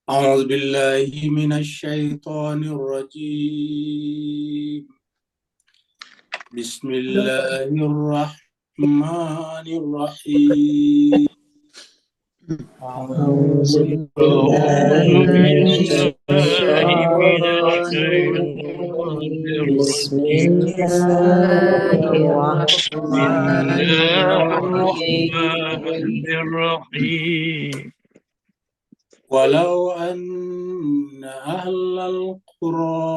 أعوذ بالله من الشيطان الرجيم. بسم الله الرحمن الرحيم. أعوذ بالله من الشيطان الرجيم. بسم الله الرحمن الرحيم. ولو أن أهل القرى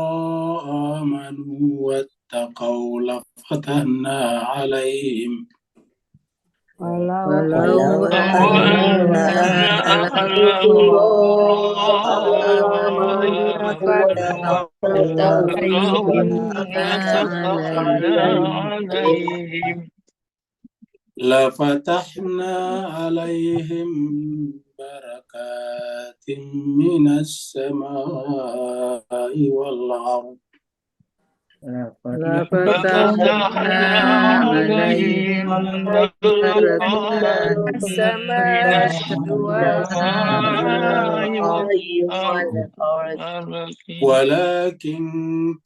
آمنوا واتقوا لفتحنا عليهم ولو أن أهل القرى آمنوا واتقوا لفتحنا عليهم بركات من السماء والأرض لفتحنا عليهم بركات من السماء والأرض ولكن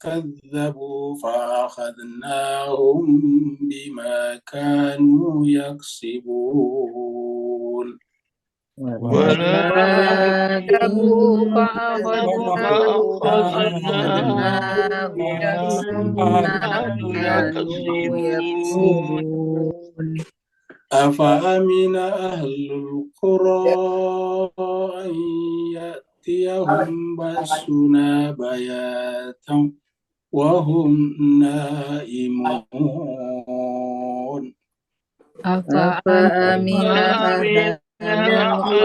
كذبوا فأخذناهم بما كانوا يكسبون كذبوا فأخذناهم بما كانوا يكسبون. أفأمن أهل القرى أن يأتيهم بأسنا بياتا وهم نائمون أفأمن أهل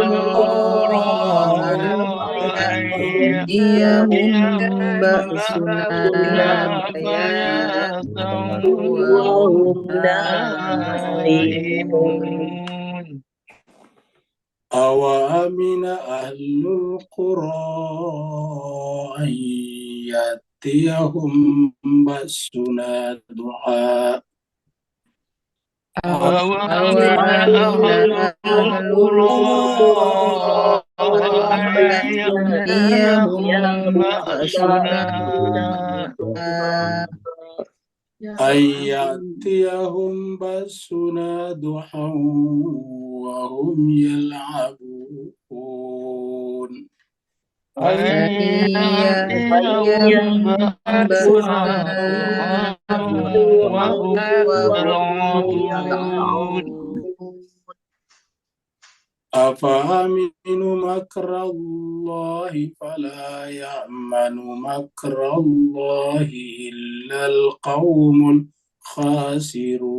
القرى أن يأتيهم بأسنا بياتا وهم نائمون. أوأمن أهل القرى أن يأتيهم بأسنا ضحى أوأمن أهل القرى أن يأتيهم بأسنا ضحى وهم يلعبون أن يأتيهم بأسنا وهم يلعبون. أفأمنوا مكر الله فلا يأمن مكر الله إلا القوم الخاسرون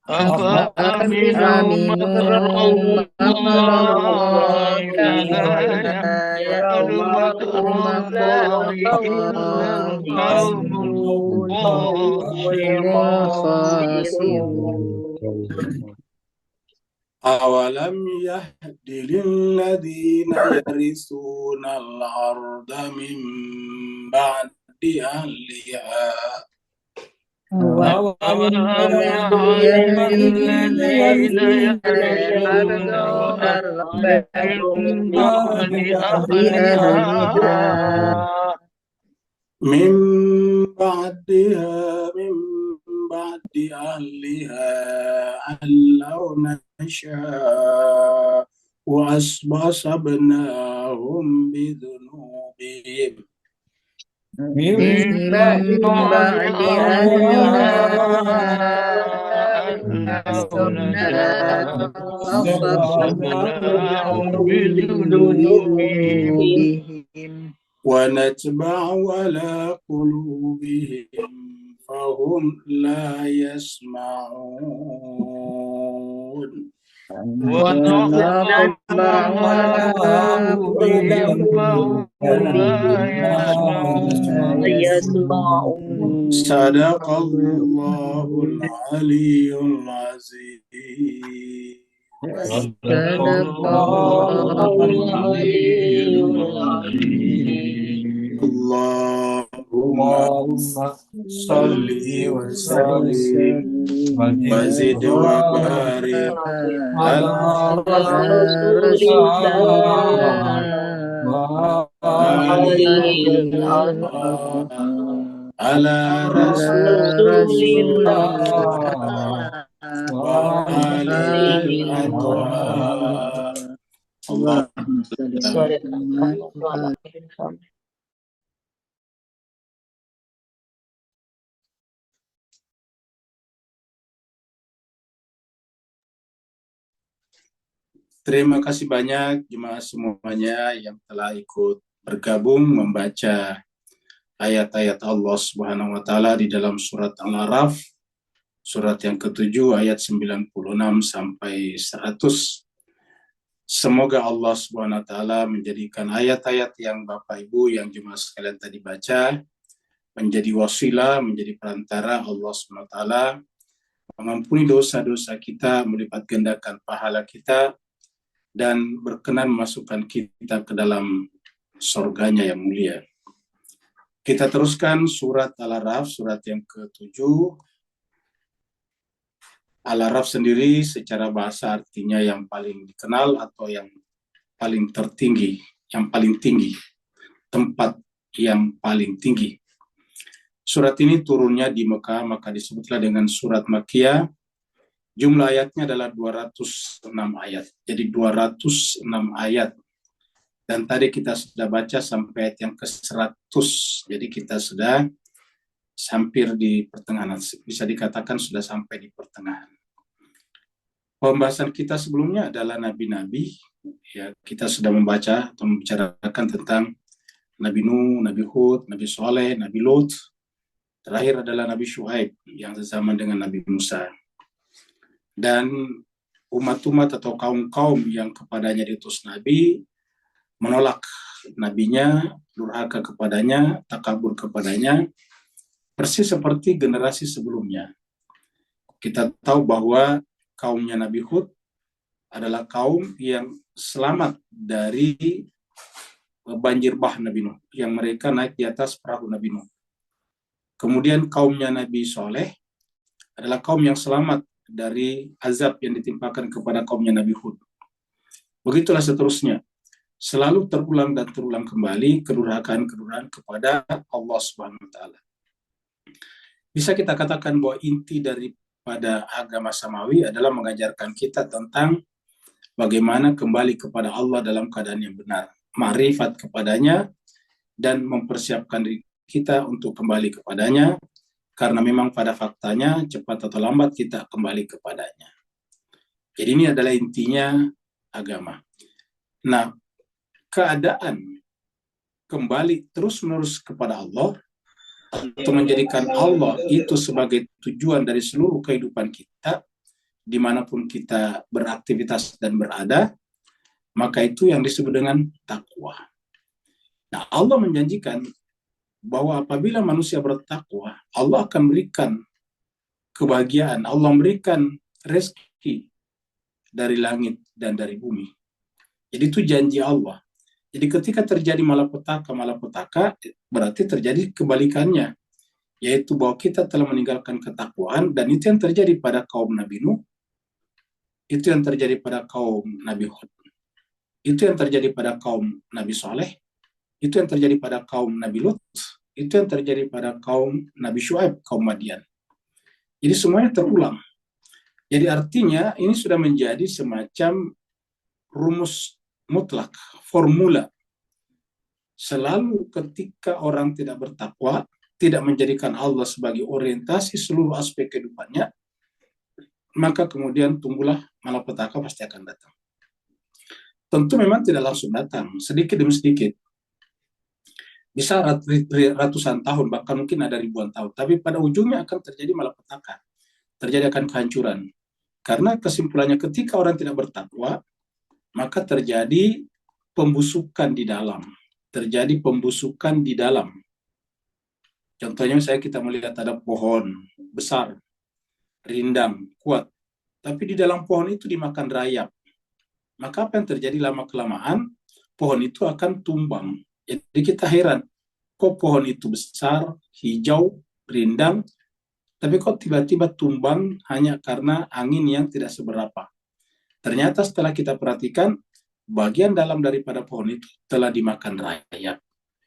أفأمنوا مكر الله فلا يأمن مكر الله إلا القوم الخاسرون. أولم يهد للذين يرثون الأرض من بعد أهلها أولم يهد للذين يرثون الأرض من بعد أهلها أن لو نشاء وأصبناهم بذنوبهم من بعد أهلها وأصبناهم بذنوبهم ونتبع على قلوبهم فهم لا يسمعون ونطبع على قلوبهم فهم لا يسمعون. صدق الله العلي العظيم. صدق الله العلي العظيم. اللهم Allahumma salli wa sallim wazid wa barik ala ala rasulillah wa alil atwa. Allah. Terima kasih banyak jemaah semuanya yang telah ikut bergabung membaca ayat-ayat Allah Subhanahu wa taala di dalam surat Al-A'raf, surat yang ke-7 ayat 96 sampai 100. Semoga Allah Subhanahu wa taala menjadikan ayat-ayat yang Bapak Ibu yang jemaah sekalian tadi baca menjadi wasilah, menjadi perantara Allah Subhanahu wa taala mengampuni dosa-dosa kita, melipat gandakan pahala kita, dan berkenan memasukkan kita ke dalam surganya yang mulia. Kita teruskan surat Al-A'raf, surat yang ke-7. Al-A'raf sendiri secara bahasa artinya yang paling dikenal atau yang paling tertinggi, yang paling tinggi, tempat yang paling tinggi. Surat ini turunnya di Mekah, maka disebutlah dengan surat Makkiyah. Jumlah ayatnya adalah 206 ayat. Jadi 206 ayat. Dan tadi kita sudah baca sampai ayat yang ke-100. Jadi kita sudah hampir di pertengahan. Bisa dikatakan sudah sampai di pertengahan. Pembahasan kita sebelumnya adalah nabi-nabi. Ya, kita sudah membaca atau membicarakan tentang Nabi Nuh, Nabi Hud, Nabi Saleh, Nabi Lut. Terakhir adalah Nabi Syuaib yang sezaman dengan Nabi Musa. Dan umat-umat atau kaum-kaum yang kepadanya diutus Nabi menolak nabinya, durhaka kepadanya, takabur kepadanya, persis seperti generasi sebelumnya. Kita tahu bahwa kaumnya Nabi Hud adalah kaum yang selamat dari banjir bah Nabi Nuh, yang mereka naik di atas perahu Nabi Nuh. Kemudian kaumnya Nabi Saleh adalah kaum yang selamat dari azab yang ditimpakan kepada kaumnya Nabi Hud. Begitulah seterusnya. Selalu terulang dan terulang kembali kedurhakaan-kedurhakaan kepada Allah Subhanahu wa taala. Bisa kita katakan bahwa inti daripada agama samawi adalah mengajarkan kita tentang bagaimana kembali kepada Allah dalam keadaan yang benar, ma'rifat kepadanya, dan mempersiapkan diri kita untuk kembali kepadanya, karena memang pada faktanya cepat atau lambat kita kembali kepadanya. Jadi ini adalah intinya agama. Nah, keadaan kembali terus-menerus kepada Allah atau menjadikan Allah itu sebagai tujuan dari seluruh kehidupan kita, dimanapun kita beraktivitas dan berada, maka itu yang disebut dengan takwa. Nah, Allah menjanjikan bahwa apabila manusia bertakwa, Allah akan berikan kebahagiaan, Allah memberikan rezeki dari langit dan dari bumi. Jadi itu janji Allah. Jadi ketika terjadi malapetaka, berarti terjadi kebalikannya, yaitu bahwa kita telah meninggalkan ketakwaan, dan itu yang terjadi pada kaum Nabi Nuh, itu yang terjadi pada kaum Nabi Hud, itu yang terjadi pada kaum Nabi Saleh, itu yang terjadi pada kaum Nabi Lut, itu yang terjadi pada kaum Nabi Syuaib, kaum Madian. Jadi semuanya terulang. Jadi artinya ini sudah menjadi semacam rumus mutlak, formula. Selalu ketika orang tidak bertakwa, tidak menjadikan Allah sebagai orientasi seluruh aspek kehidupannya, maka kemudian tunggulah malapetaka pasti akan datang. Tentu memang tidak langsung datang, sedikit demi sedikit. Bisa ratusan tahun, bahkan mungkin ada ribuan tahun. Tapi pada ujungnya akan terjadi malapetaka. Terjadi akan kehancuran. Karena kesimpulannya ketika orang tidak bertakwa, maka terjadi pembusukan di dalam. Terjadi pembusukan di dalam. Contohnya misalnya kita melihat ada pohon besar, rindang, kuat. Tapi di dalam pohon itu dimakan rayap. Maka apa yang terjadi lama-kelamaan, pohon itu akan tumbang. Jadi kita heran, kok pohon itu besar, hijau, rindang, tapi kok tiba-tiba tumbang hanya karena angin yang tidak seberapa. Ternyata setelah kita perhatikan, bagian dalam daripada pohon itu telah dimakan rayap.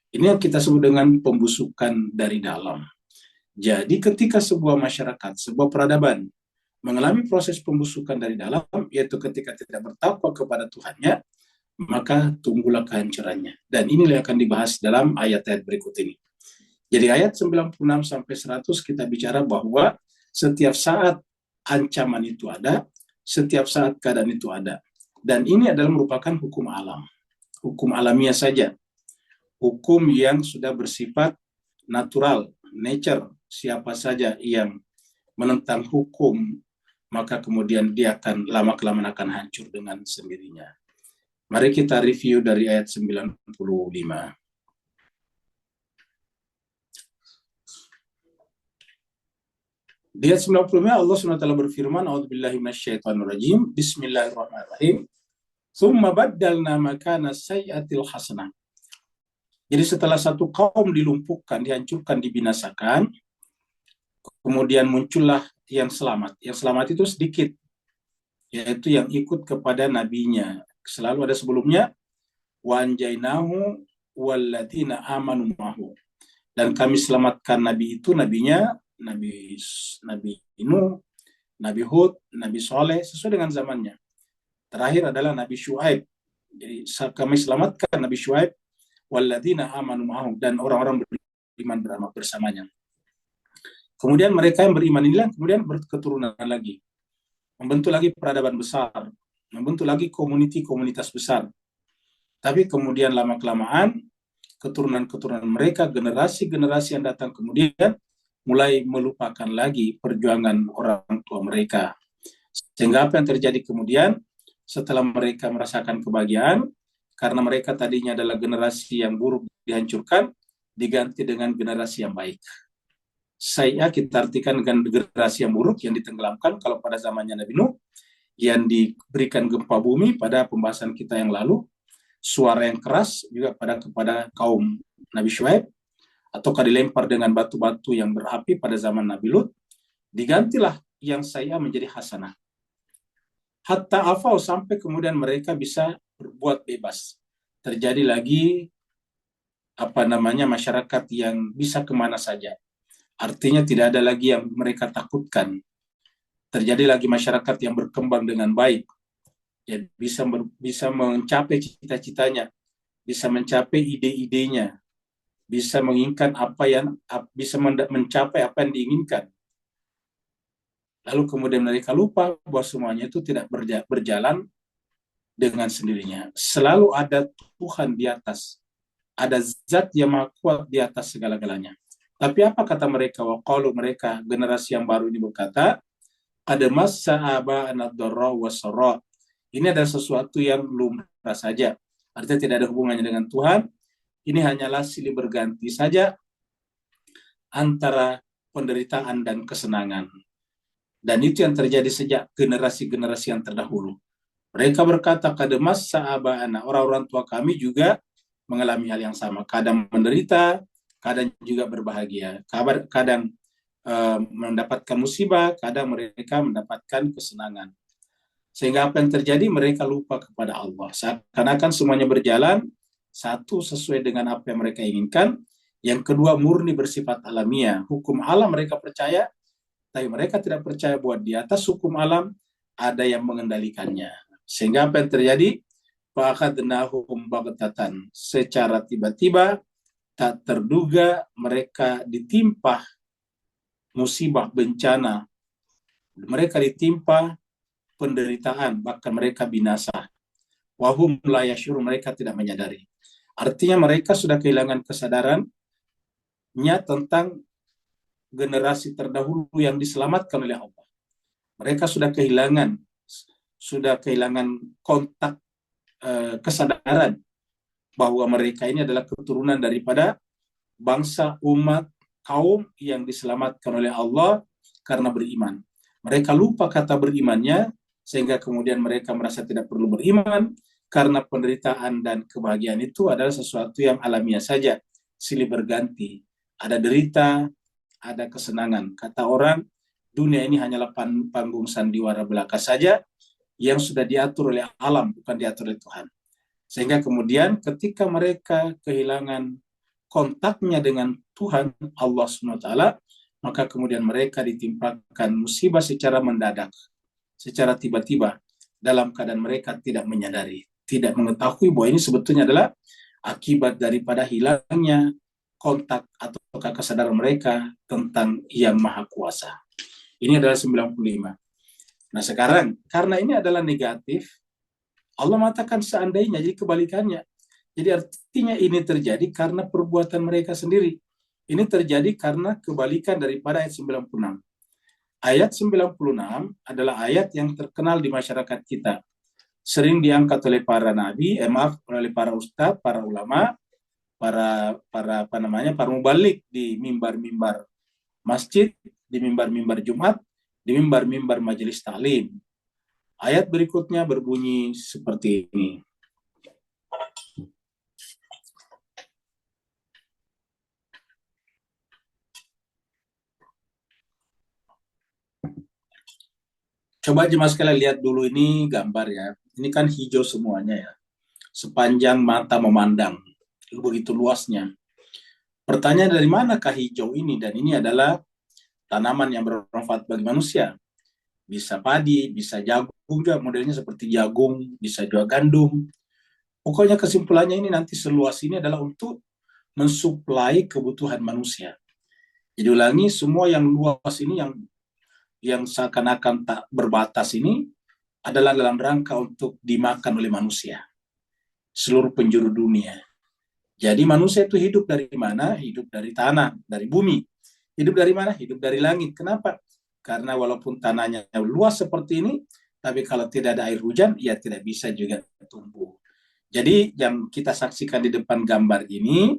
Ini yang kita sebut dengan pembusukan dari dalam. Jadi ketika sebuah masyarakat, sebuah peradaban mengalami proses pembusukan dari dalam, yaitu ketika tidak bertakwa kepada Tuhannya, maka tunggulah kehancurannya. Dan inilah yang akan dibahas dalam ayat-ayat berikut ini. Jadi ayat 96 sampai 100 kita bicara bahwa setiap saat ancaman itu ada, setiap saat keadaan itu ada. Dan ini adalah merupakan hukum alam. Hukum alamiah saja. Hukum yang sudah bersifat natural, nature. Siapa saja yang menentang hukum, maka kemudian dia akan lama-kelamaan akan hancur dengan sendirinya. Mari kita review dari ayat 95. Di ayat 95 Allah SWT berfirman, A'udzubillahi minasyaitonirrajim, Bismillahirrahmanirrahim. Tsumma baddalna makana sayyi'atil hasanah. Jadi setelah satu kaum dilumpuhkan, dihancurkan, dibinasakan, kemudian muncullah yang selamat. Yang selamat itu sedikit, yaitu yang ikut kepada nabinya. Selalu ada sebelumnya, wa anjainahu walladzina amanu ma'hu. Dan kami selamatkan nabi itu, nabinya Nabi Nuh, Nabi Hud, Nabi Soleh, sesuai dengan zamannya. Terakhir adalah Nabi Syuaib. Jadi kami selamatkan Nabi Syuaib, walladzina amanu ma'hu, dan orang-orang beriman bersamanya. Kemudian mereka yang beriman inilah kemudian berketurunan lagi, membentuk lagi peradaban besar, membentuk lagi komunitas besar. Tapi kemudian lama-kelamaan keturunan-keturunan mereka, generasi-generasi yang datang kemudian mulai melupakan lagi perjuangan orang tua mereka. Sehingga apa yang terjadi kemudian setelah mereka merasakan kebahagiaan, karena mereka tadinya adalah generasi yang buruk dihancurkan, diganti dengan generasi yang baik. Saya kita artikan dengan generasi yang buruk yang ditenggelamkan kalau pada zamannya Nabi Nuh, yang diberikan gempa bumi pada pembahasan kita yang lalu, suara yang keras juga kepada kaum Nabi Syuaib, ataukah dilempar dengan batu-batu yang berapi pada zaman Nabi Lut, digantilah yang saya menjadi hasanah. Hatta afau, sampai kemudian mereka bisa berbuat bebas. Terjadi lagi masyarakat yang bisa kemana saja. Artinya tidak ada lagi yang mereka takutkan. Terjadi lagi masyarakat yang berkembang dengan baik. Ya, bisa mencapai cita-citanya, bisa mencapai ide-idenya, bisa menginginkan mencapai apa yang diinginkan. Lalu kemudian mereka lupa bahwa semuanya itu tidak berjalan dengan sendirinya. Selalu ada Tuhan di atas. Ada zat yang maha kuat di atas segala-galanya. Tapi apa kata mereka? Waqalu, mereka generasi yang baru ini berkata, ada masa aba'ana dharra wa sarra. Ini adalah sesuatu yang lumrah saja. Artinya tidak ada hubungannya dengan Tuhan. Ini hanyalah silih berganti saja antara penderitaan dan kesenangan. Dan itu yang terjadi sejak generasi-generasi yang terdahulu. Mereka berkata, kademas sa'aba'ana, orang-orang tua kami juga mengalami hal yang sama. Kadang menderita, kadang juga berbahagia. Kadang mendapatkan musibah, kadang mereka mendapatkan kesenangan. Sehingga apa yang terjadi, mereka lupa kepada Allah. Seakan-akan semuanya berjalan, satu sesuai dengan apa yang mereka inginkan, yang kedua murni bersifat alamiah. Hukum alam mereka percaya, tapi mereka tidak percaya bahwa di atas hukum alam ada yang mengendalikannya. Sehingga apa yang terjadi? Fa'akhadnahum baghtatan. Secara tiba-tiba, tak terduga mereka ditimpa musibah, bencana. Mereka ditimpa penderitaan, bahkan mereka binasa. Wahum la yashurun, mereka tidak menyadari. Artinya mereka sudah kehilangan kesadarannya tentang generasi terdahulu yang diselamatkan oleh Allah. Mereka sudah kehilangan kontak kesadaran bahwa mereka ini adalah keturunan daripada bangsa, umat, kaum yang diselamatkan oleh Allah karena beriman. Mereka lupa kata berimannya, sehingga kemudian mereka merasa tidak perlu beriman, karena penderitaan dan kebahagiaan itu adalah sesuatu yang alamiah saja, silih berganti. Ada derita, ada kesenangan. Kata orang, dunia ini hanyalah panggung sandiwara belaka saja yang sudah diatur oleh alam, bukan diatur oleh Tuhan. Sehingga kemudian ketika mereka kehilangan kontaknya dengan Tuhan, Allah SWT, maka kemudian mereka ditimpakan musibah secara mendadak, secara tiba-tiba, dalam keadaan mereka tidak menyadari, tidak mengetahui bahwa ini sebetulnya adalah akibat daripada hilangnya kontak atau kesadaran mereka tentang Yang Maha Kuasa. Ini adalah 95. Nah sekarang, karena ini adalah negatif, Allah mengatakan seandainya, jadi kebalikannya. Jadi artinya ini terjadi karena perbuatan mereka sendiri. Ini terjadi karena kebalikan daripada ayat 96. Ayat 96 adalah ayat yang terkenal di masyarakat kita. Sering diangkat oleh para nabi, oleh para ustadz, para ulama, para mubalik di mimbar-mimbar masjid, di mimbar-mimbar Jumat, di mimbar-mimbar majelis taklim. Ayat berikutnya berbunyi seperti ini. Coba jemaah sekalian lihat dulu ini gambar ya. Ini kan hijau semuanya ya. Sepanjang mata memandang. Begitu luasnya. Pertanyaan dari manakah hijau ini? Dan ini adalah tanaman yang bermanfaat bagi manusia. Bisa padi, bisa jagung juga, modelnya seperti jagung, bisa juga gandum. Pokoknya kesimpulannya ini nanti seluas ini adalah untuk mensuplai kebutuhan manusia. Jadi ulangi, semua yang luas ini yang seakan-akan tak berbatas ini adalah dalam rangka untuk dimakan oleh manusia. Seluruh penjuru dunia. Jadi manusia itu hidup dari mana? Hidup dari tanah, dari bumi. Hidup dari mana? Hidup dari langit. Kenapa? Karena walaupun tanahnya luas seperti ini, tapi kalau tidak ada air hujan, ya tidak bisa juga tumbuh. Jadi yang kita saksikan di depan gambar ini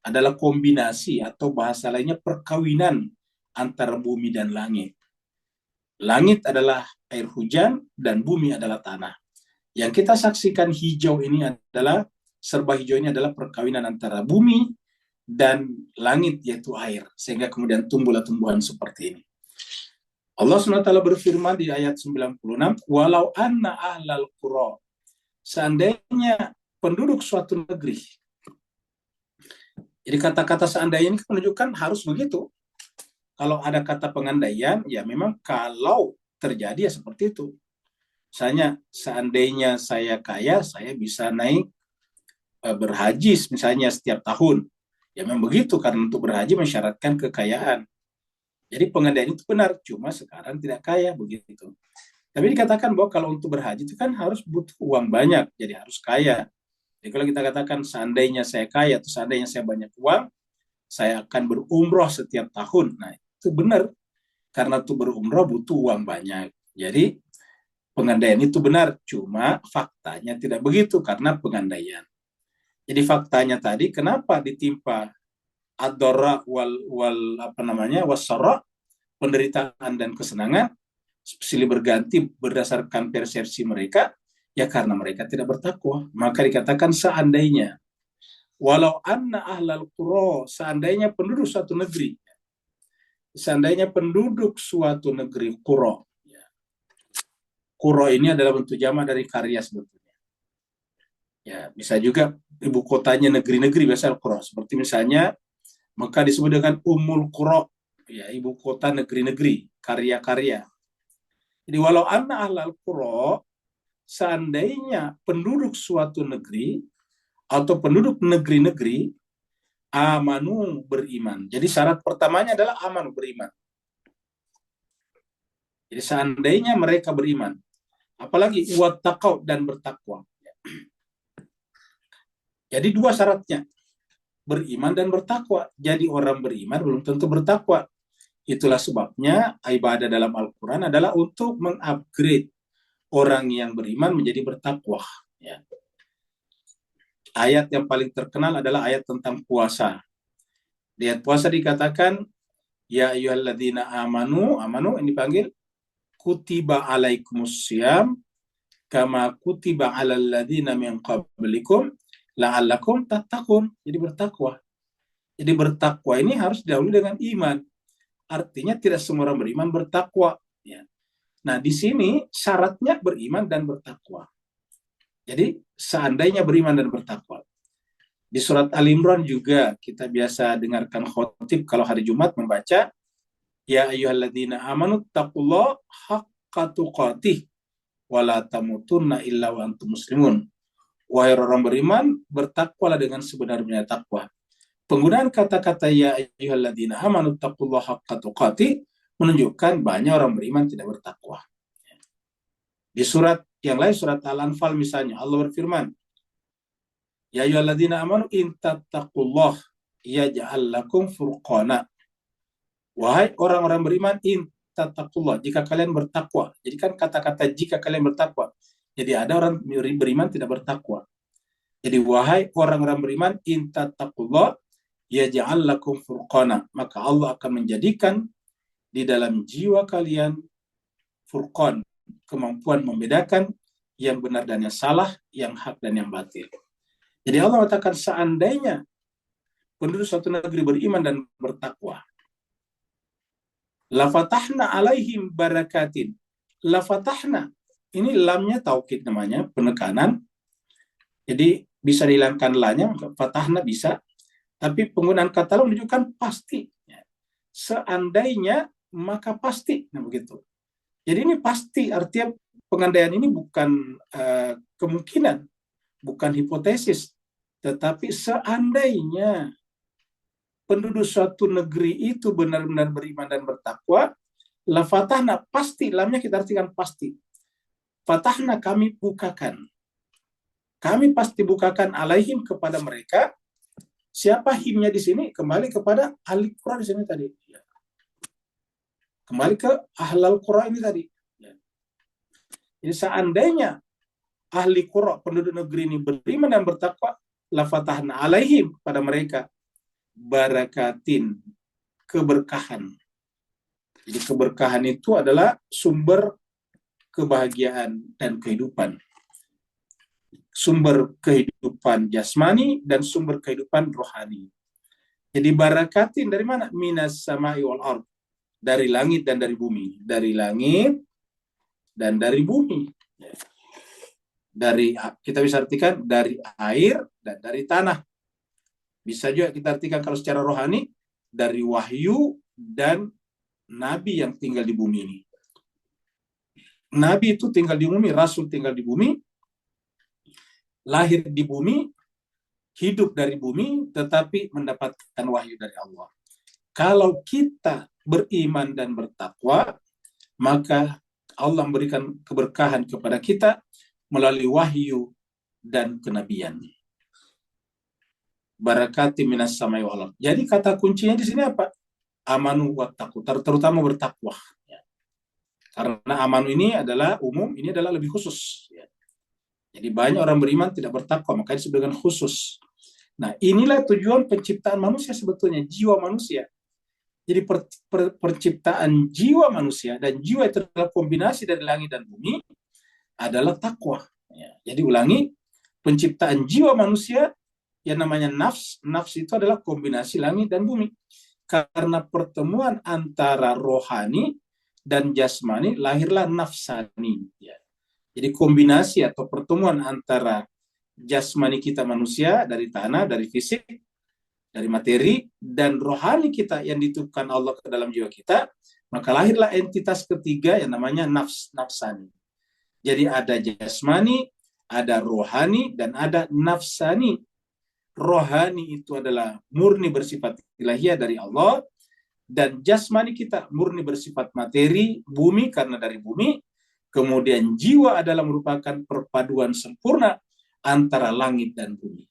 adalah kombinasi atau bahasa lainnya perkawinan antara bumi dan langit. Langit adalah air hujan dan bumi adalah tanah. Yang kita saksikan hijau ini adalah, serba hijau ini adalah perkawinan antara bumi dan langit, yaitu air. Sehingga kemudian tumbuhlah tumbuhan seperti ini. Allah SWT berfirman di ayat 96, walau anna ahlal qura, seandainya penduduk suatu negeri. Jadi kata-kata seandainya ini menunjukkan harus begitu. Kalau ada kata pengandaian, ya memang kalau terjadi ya seperti itu. Misalnya, seandainya saya kaya, saya bisa naik berhaji misalnya setiap tahun. Ya memang begitu, karena untuk berhaji mensyaratkan kekayaan. Jadi pengandaian itu benar, cuma sekarang tidak kaya, begitu. Tapi dikatakan bahwa kalau untuk berhaji itu kan harus butuh uang banyak, jadi harus kaya. Jadi kalau kita katakan seandainya saya kaya atau seandainya saya banyak uang, saya akan berumroh setiap tahun. Nah, itu benar. Karena itu berumroh butuh uang banyak. Jadi pengandaian itu benar, cuma faktanya tidak begitu karena pengandaian. Jadi faktanya tadi kenapa ditimpa ad-dharra wasara, penderitaan dan kesenangan silih berganti berdasarkan persepsi mereka, ya karena mereka tidak bertakwa. Maka dikatakan seandainya, walau anna ahlal qura, seandainya penduduk suatu negeri, qura. Qura ini adalah bentuk jama dari karya sebetulnya. Ya, bisa juga ibu kotanya negeri-negeri biasa qura. Seperti misalnya Mekah disebut dengan Ummul Qura, ya ibu kota negeri-negeri, karya-karya. Jadi walau anna ahlal qura, seandainya penduduk suatu negeri atau penduduk negeri-negeri amanu, beriman. Jadi syarat pertamanya adalah amanu, beriman. Jadi seandainya mereka beriman, apalagi wattaqau, dan bertakwa. Jadi dua syaratnya, beriman dan bertakwa. Jadi orang beriman belum tentu bertakwa. Itulah sebabnya ibadah dalam Al-Quran adalah untuk mengupgrade orang yang beriman menjadi bertakwa. Ya. Ayat yang paling terkenal adalah ayat tentang puasa. Di ayat puasa dikatakan, ya ayyuhalladzina amanu ini panggil kutiba alaikumussyam kama kutiba alal ladzina min qablikum la'allakum tattaqun. Jadi bertakwa. Jadi bertakwa ini harus didahului dengan iman. Artinya tidak semua orang beriman bertakwa. Ya. Nah, di sini syaratnya beriman dan bertakwa. Jadi seandainya beriman dan bertakwa. Di surat Al-Imran juga kita biasa dengarkan khotib kalau hari Jumat membaca, ya ayyuhalladzina amanu taqullaha haqqa tuqatih wa la tamutunna illa wa antum muslimun. Wahai orang beriman, bertakwalah dengan sebenar-benarnya takwa. Penggunaan kata-kata ya ayyuhalladzina amanu taqullaha haqqa tuqatih menunjukkan banyak orang beriman tidak bertakwa. Di surat yang lain, surat Al-Anfal misalnya, Allah berfirman, ya ayyuhalladzina amanu in tattaqullah yaj'al lakum furqana. Wahai orang-orang beriman, in tattaqullah, jika kalian bertakwa. Jadi kan kata-kata jika kalian bertakwa. Jadi ada orang beriman tidak bertakwa. Jadi wahai orang-orang beriman, in tattaqullah yaj'al lakum furqana, maka Allah akan menjadikan di dalam jiwa kalian furqan, kemampuan membedakan yang benar dan yang salah, yang hak dan yang batil. Jadi Allah mengatakan seandainya penduduk suatu negeri beriman dan bertakwa, la fatahna alaihim barakatin. La fatahna, ini lamnya taukid namanya, penekanan. Jadi bisa dihilangkan lanya, fatahna bisa, tapi penggunaan kata lam menunjukkan pasti. Seandainya maka pasti, nah begitu. Jadi ini pasti, artinya pengandaian ini bukan kemungkinan, bukan hipotesis, tetapi seandainya penduduk suatu negeri itu benar-benar beriman dan bertakwa, la fatahna, pasti, lamnya kita artikan pasti. Fatahna, kami bukakan. Kami pasti bukakan alaihim, kepada mereka. Siapa himnya di sini? Kembali kepada ahli Qura di sini tadi. Kembali ke ahlal Qura ini tadi. Jadi seandainya ahli Qura, penduduk negeri ini beriman dan bertakwa, la fatahna alaihim, pada mereka, barakatin, keberkahan. Jadi keberkahan itu adalah sumber kebahagiaan dan kehidupan. Sumber kehidupan jasmani dan sumber kehidupan rohani. Jadi barakatin dari mana? Minas sama'i wal ard. Dari langit dan dari bumi. Dari langit dan dari bumi. Dari, kita bisa artikan dari air dan dari tanah. Bisa juga kita artikan kalau secara rohani, dari wahyu dan nabi yang tinggal di bumi ini. Nabi itu tinggal di bumi, rasul tinggal di bumi, lahir di bumi, hidup dari bumi, tetapi mendapatkan wahyu dari Allah. Kalau kita beriman dan bertakwa, maka Allah memberikan keberkahan kepada kita melalui wahyu dan kenabian. Barakati minas samai wal ardh. Jadi kata kuncinya di sini apa? Amanu wattaqu, terutama bertakwa. Karena amanu ini adalah umum, ini adalah lebih khusus. Jadi banyak orang beriman tidak bertakwa, makanya disebut dengan khusus. Nah, inilah tujuan penciptaan manusia sebetulnya, jiwa manusia. Jadi penciptaan jiwa manusia, dan jiwa itu adalah kombinasi dari langit dan bumi, adalah takwa. Jadi ulangi, penciptaan jiwa manusia yang namanya nafs, nafs itu adalah kombinasi langit dan bumi. Karena pertemuan antara rohani dan jasmani, lahirlah nafsani. Jadi kombinasi atau pertemuan antara jasmani kita manusia dari tanah, dari fisik, dari materi, dan rohani kita yang dititipkan Allah ke dalam jiwa kita, maka lahirlah entitas ketiga yang namanya nafsani. Jadi ada jasmani, ada rohani, dan ada nafsani. Rohani itu adalah murni bersifat ilahiyah dari Allah, dan jasmani kita murni bersifat materi, bumi karena dari bumi. Kemudian jiwa adalah merupakan perpaduan sempurna antara langit dan bumi.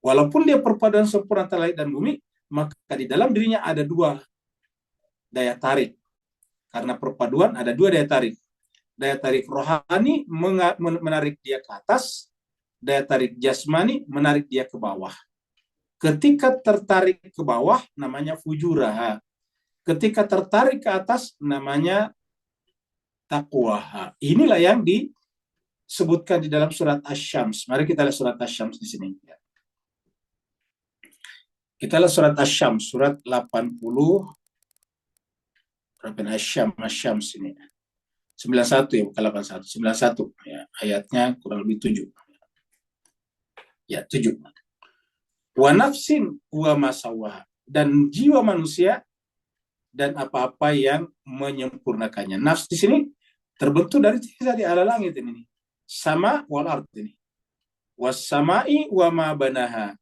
Walaupun dia perpaduan sempurna antara langit dan bumi, maka di dalam dirinya ada dua daya tarik. Karena perpaduan ada dua daya tarik. Daya tarik rohani menarik dia ke atas, daya tarik jasmani menarik dia ke bawah. Ketika tertarik ke bawah namanya fujuraha. Ketika tertarik ke atas namanya taqwaha. Inilah yang disebutkan di dalam surat Asy-Syams. Mari kita lihat surat Asy-Syams di sini. Kita lihat surat Asy-Syams, surat 80, berapa ini? Asy-Syams ini. 91 ya, bukan 81. 91 ya, ayatnya kurang lebih 7. Ya, 7. Wa nafsin wa masawaha, dan jiwa manusia dan apa-apa yang menyempurnakannya. Nafs di sini terbentuk dari tiga di ala langit ini. Sama wal ard ini. Was samai wa ma banaha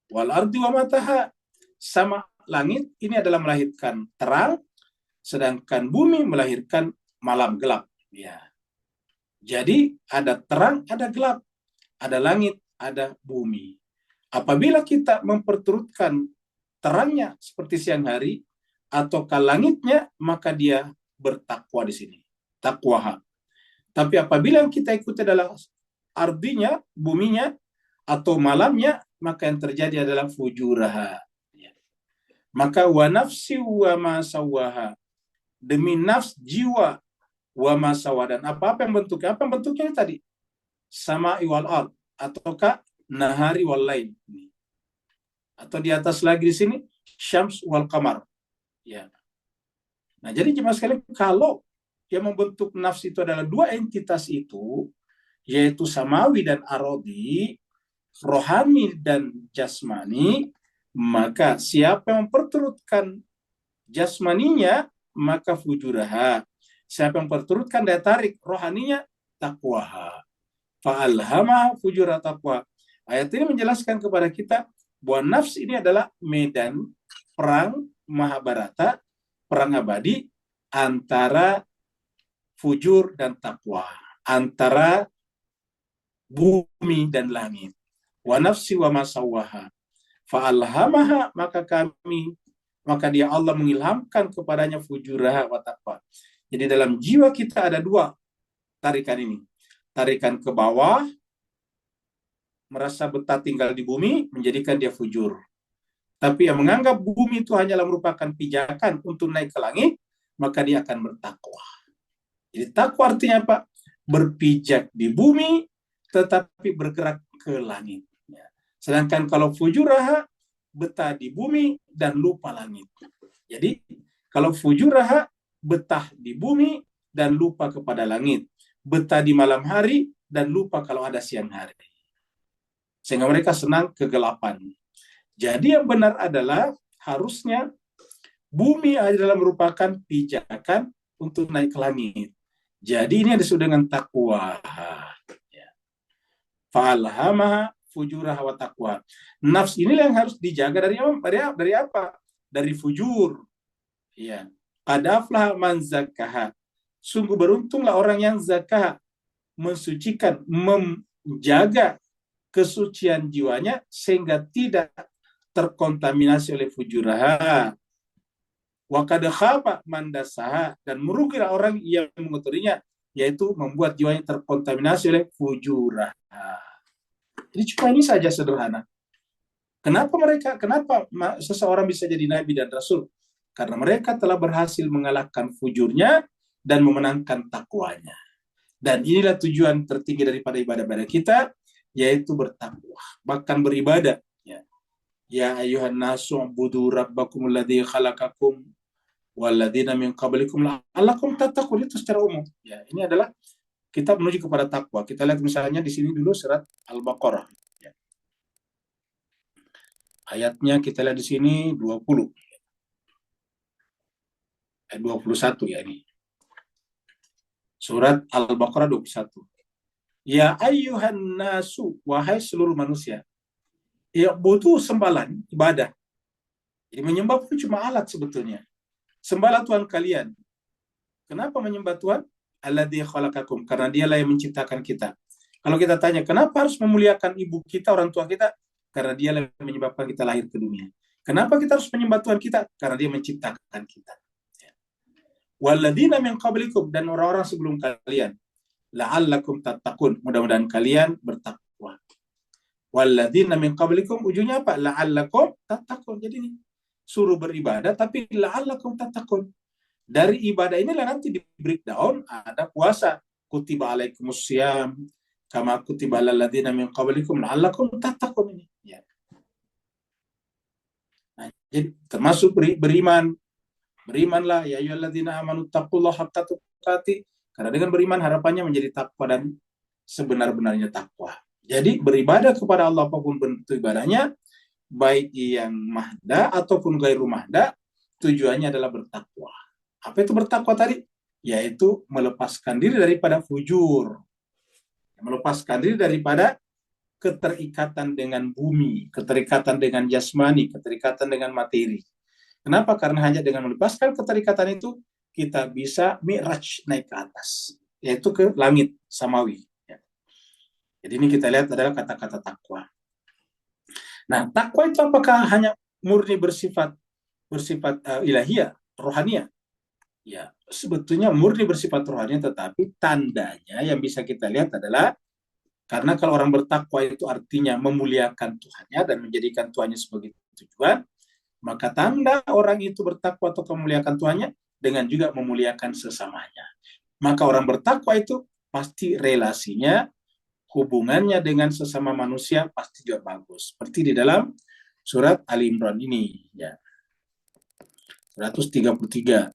wal ardi wa ma taha. Sama langit ini adalah melahirkan terang, sedangkan bumi melahirkan malam gelap. Ya. Jadi ada terang, ada gelap, ada langit, ada bumi. Apabila kita memperturutkan terangnya seperti siang hari, ataukah langitnya, maka dia bertakwa di sini. Takwaha. Tapi apabila yang kita ikuti adalah ardinya, buminya, atau malamnya, maka yang terjadi adalah fujuraha. Maka wa nafsi wa ma sawaha, demi nafs, jiwa, wa ma sawa, dan apa-apa yang bentuknya. Apa yang bentuknya tadi? Sama wal ard, ataukah nahari wal lain. Atau di atas lagi di sini syams wal qamar. Ya. Nah, jadi jemaah sekalian, kalau yang membentuk nafs itu adalah dua entitas itu, yaitu samawi dan arodi, rohani dan jasmani, maka siapa yang memperturutkan jasmaninya, maka fujuraha. Siapa yang memperturutkan daya tarik rohaninya, takwaha. Fa'alhama fujura taqwa. Ayat ini menjelaskan kepada kita bahwa nafs ini adalah medan perang Mahabharata, perang abadi antara fujur dan takwa, antara bumi dan langit. Wa nafsi wa masawaha fa'alhamaha, maka dia Allah mengilhamkan kepadanya fujuraha wa taqwa. Jadi dalam jiwa kita ada dua tarikan ini. Tarikan ke bawah, merasa betah tinggal di bumi, menjadikan dia fujur. Tapi yang menganggap bumi itu hanyalah merupakan pijakan untuk naik ke langit, maka dia akan bertakwa. Jadi takwa artinya apa? Berpijak di bumi, tetapi bergerak ke langit. Sedangkan kalau fujuraha, betah di bumi dan lupa langit. Jadi kalau fujuraha, betah di bumi dan lupa kepada langit. Betah di malam hari dan lupa kalau ada siang hari. Sehingga mereka senang kegelapan. Jadi yang benar adalah harusnya bumi adalah merupakan pijakan untuk naik ke langit. Jadi ini yang disebut dengan takwa. Fa'alhamaha fujuraha wa taqwa. Nafs inilah yang harus dijaga dari apa? Dari fujur. Ya. Qad aflaha man zakkaha. Sungguh beruntunglah orang yang zakah, mensucikan, menjaga kesucian jiwanya sehingga tidak terkontaminasi oleh fujuraha. Wa qad khaba man dasaha, dan merugilah orang yang mengotorinya, yaitu membuat jiwanya terkontaminasi oleh fujuraha. Jadi cuma ini saja sederhana. Kenapa seseorang bisa jadi nabi dan rasul? Karena mereka telah berhasil mengalahkan fujurnya dan memenangkan takwanya. Dan inilah tujuan tertinggi daripada ibadah-ibadah kita, yaitu bertakwa, bahkan beribadah. Ya ayuhan nasu ubudu rabbakum alladzi khalaqakum walladzina min qablikum la'allakum tattaqun, itu secara umum. Ya, ini adalah kita menuju kepada takwa. Kita lihat misalnya di sini dulu surat Al-Baqarah. Ya. Ayatnya kita lihat di sini 20. 21 ya ini. Surat Al-Baqarah 21. Ya ayyuhan nasu, wahai seluruh manusia. Ya butuh sembalan, ibadah. Jadi menyembah itu cuma alat sebetulnya. Sembahlah Tuhan kalian. Kenapa menyembah Tuhan? Alladzi khalaqakum, karena dialah yang menciptakan kita. Kalau kita tanya, kenapa harus memuliakan ibu kita, orang tua kita? Karena dialah yang menyebabkan kita lahir ke dunia. Kenapa kita harus menyembah Tuhan kita? Karena dia menciptakan kita. Walladzina min qablikum, dan orang-orang sebelum kalian. La'allakum tattaqun, mudah-mudahan kalian bertakwa. Walladzina min qablikum, ujungnya apa? La'allakum tattaqun. Jadi ini suruh beribadah, tapi la'allakum tattaqun. Dari ibadah inilah nanti di breakdown ada puasa. Kutiba alaikumusiyam kama kutiba alal ladzina min qablikum la'allakum tattaqun ini. Ya. Jadi termasuk beriman. Berimanlah ya ayyuhalladzina amanu taqullaha haqqa tuqatih. Karena dengan beriman harapannya menjadi takwa dan sebenar-benarnya takwa. Jadi beribadah kepada Allah apapun bentuk ibadahnya, baik yang mahda ataupun gairu mahda, tujuannya adalah bertakwa. Apa itu bertakwa tadi? Yaitu melepaskan diri daripada fujur. Melepaskan diri daripada keterikatan dengan bumi, keterikatan dengan jasmani, keterikatan dengan materi. Kenapa? Karena hanya dengan melepaskan keterikatan itu, kita bisa mi'raj, naik ke atas, yaitu ke langit samawi. Jadi ini kita lihat adalah kata-kata takwa. Nah, takwa itu apakah hanya murni bersifat ilahiyah, rohaniah? Ya, sebetulnya murni bersifat rohaniah, tetapi tandanya yang bisa kita lihat adalah karena kalau orang bertakwa itu artinya memuliakan Tuhannya dan menjadikan Tuhannya sebagai tujuan, maka tanda orang itu bertakwa atau memuliakan Tuhannya dengan juga memuliakan sesamanya. Maka orang bertakwa itu pasti relasinya, hubungannya dengan sesama manusia pasti juga bagus. Seperti di dalam surat Ali Imran ini, ya. 133.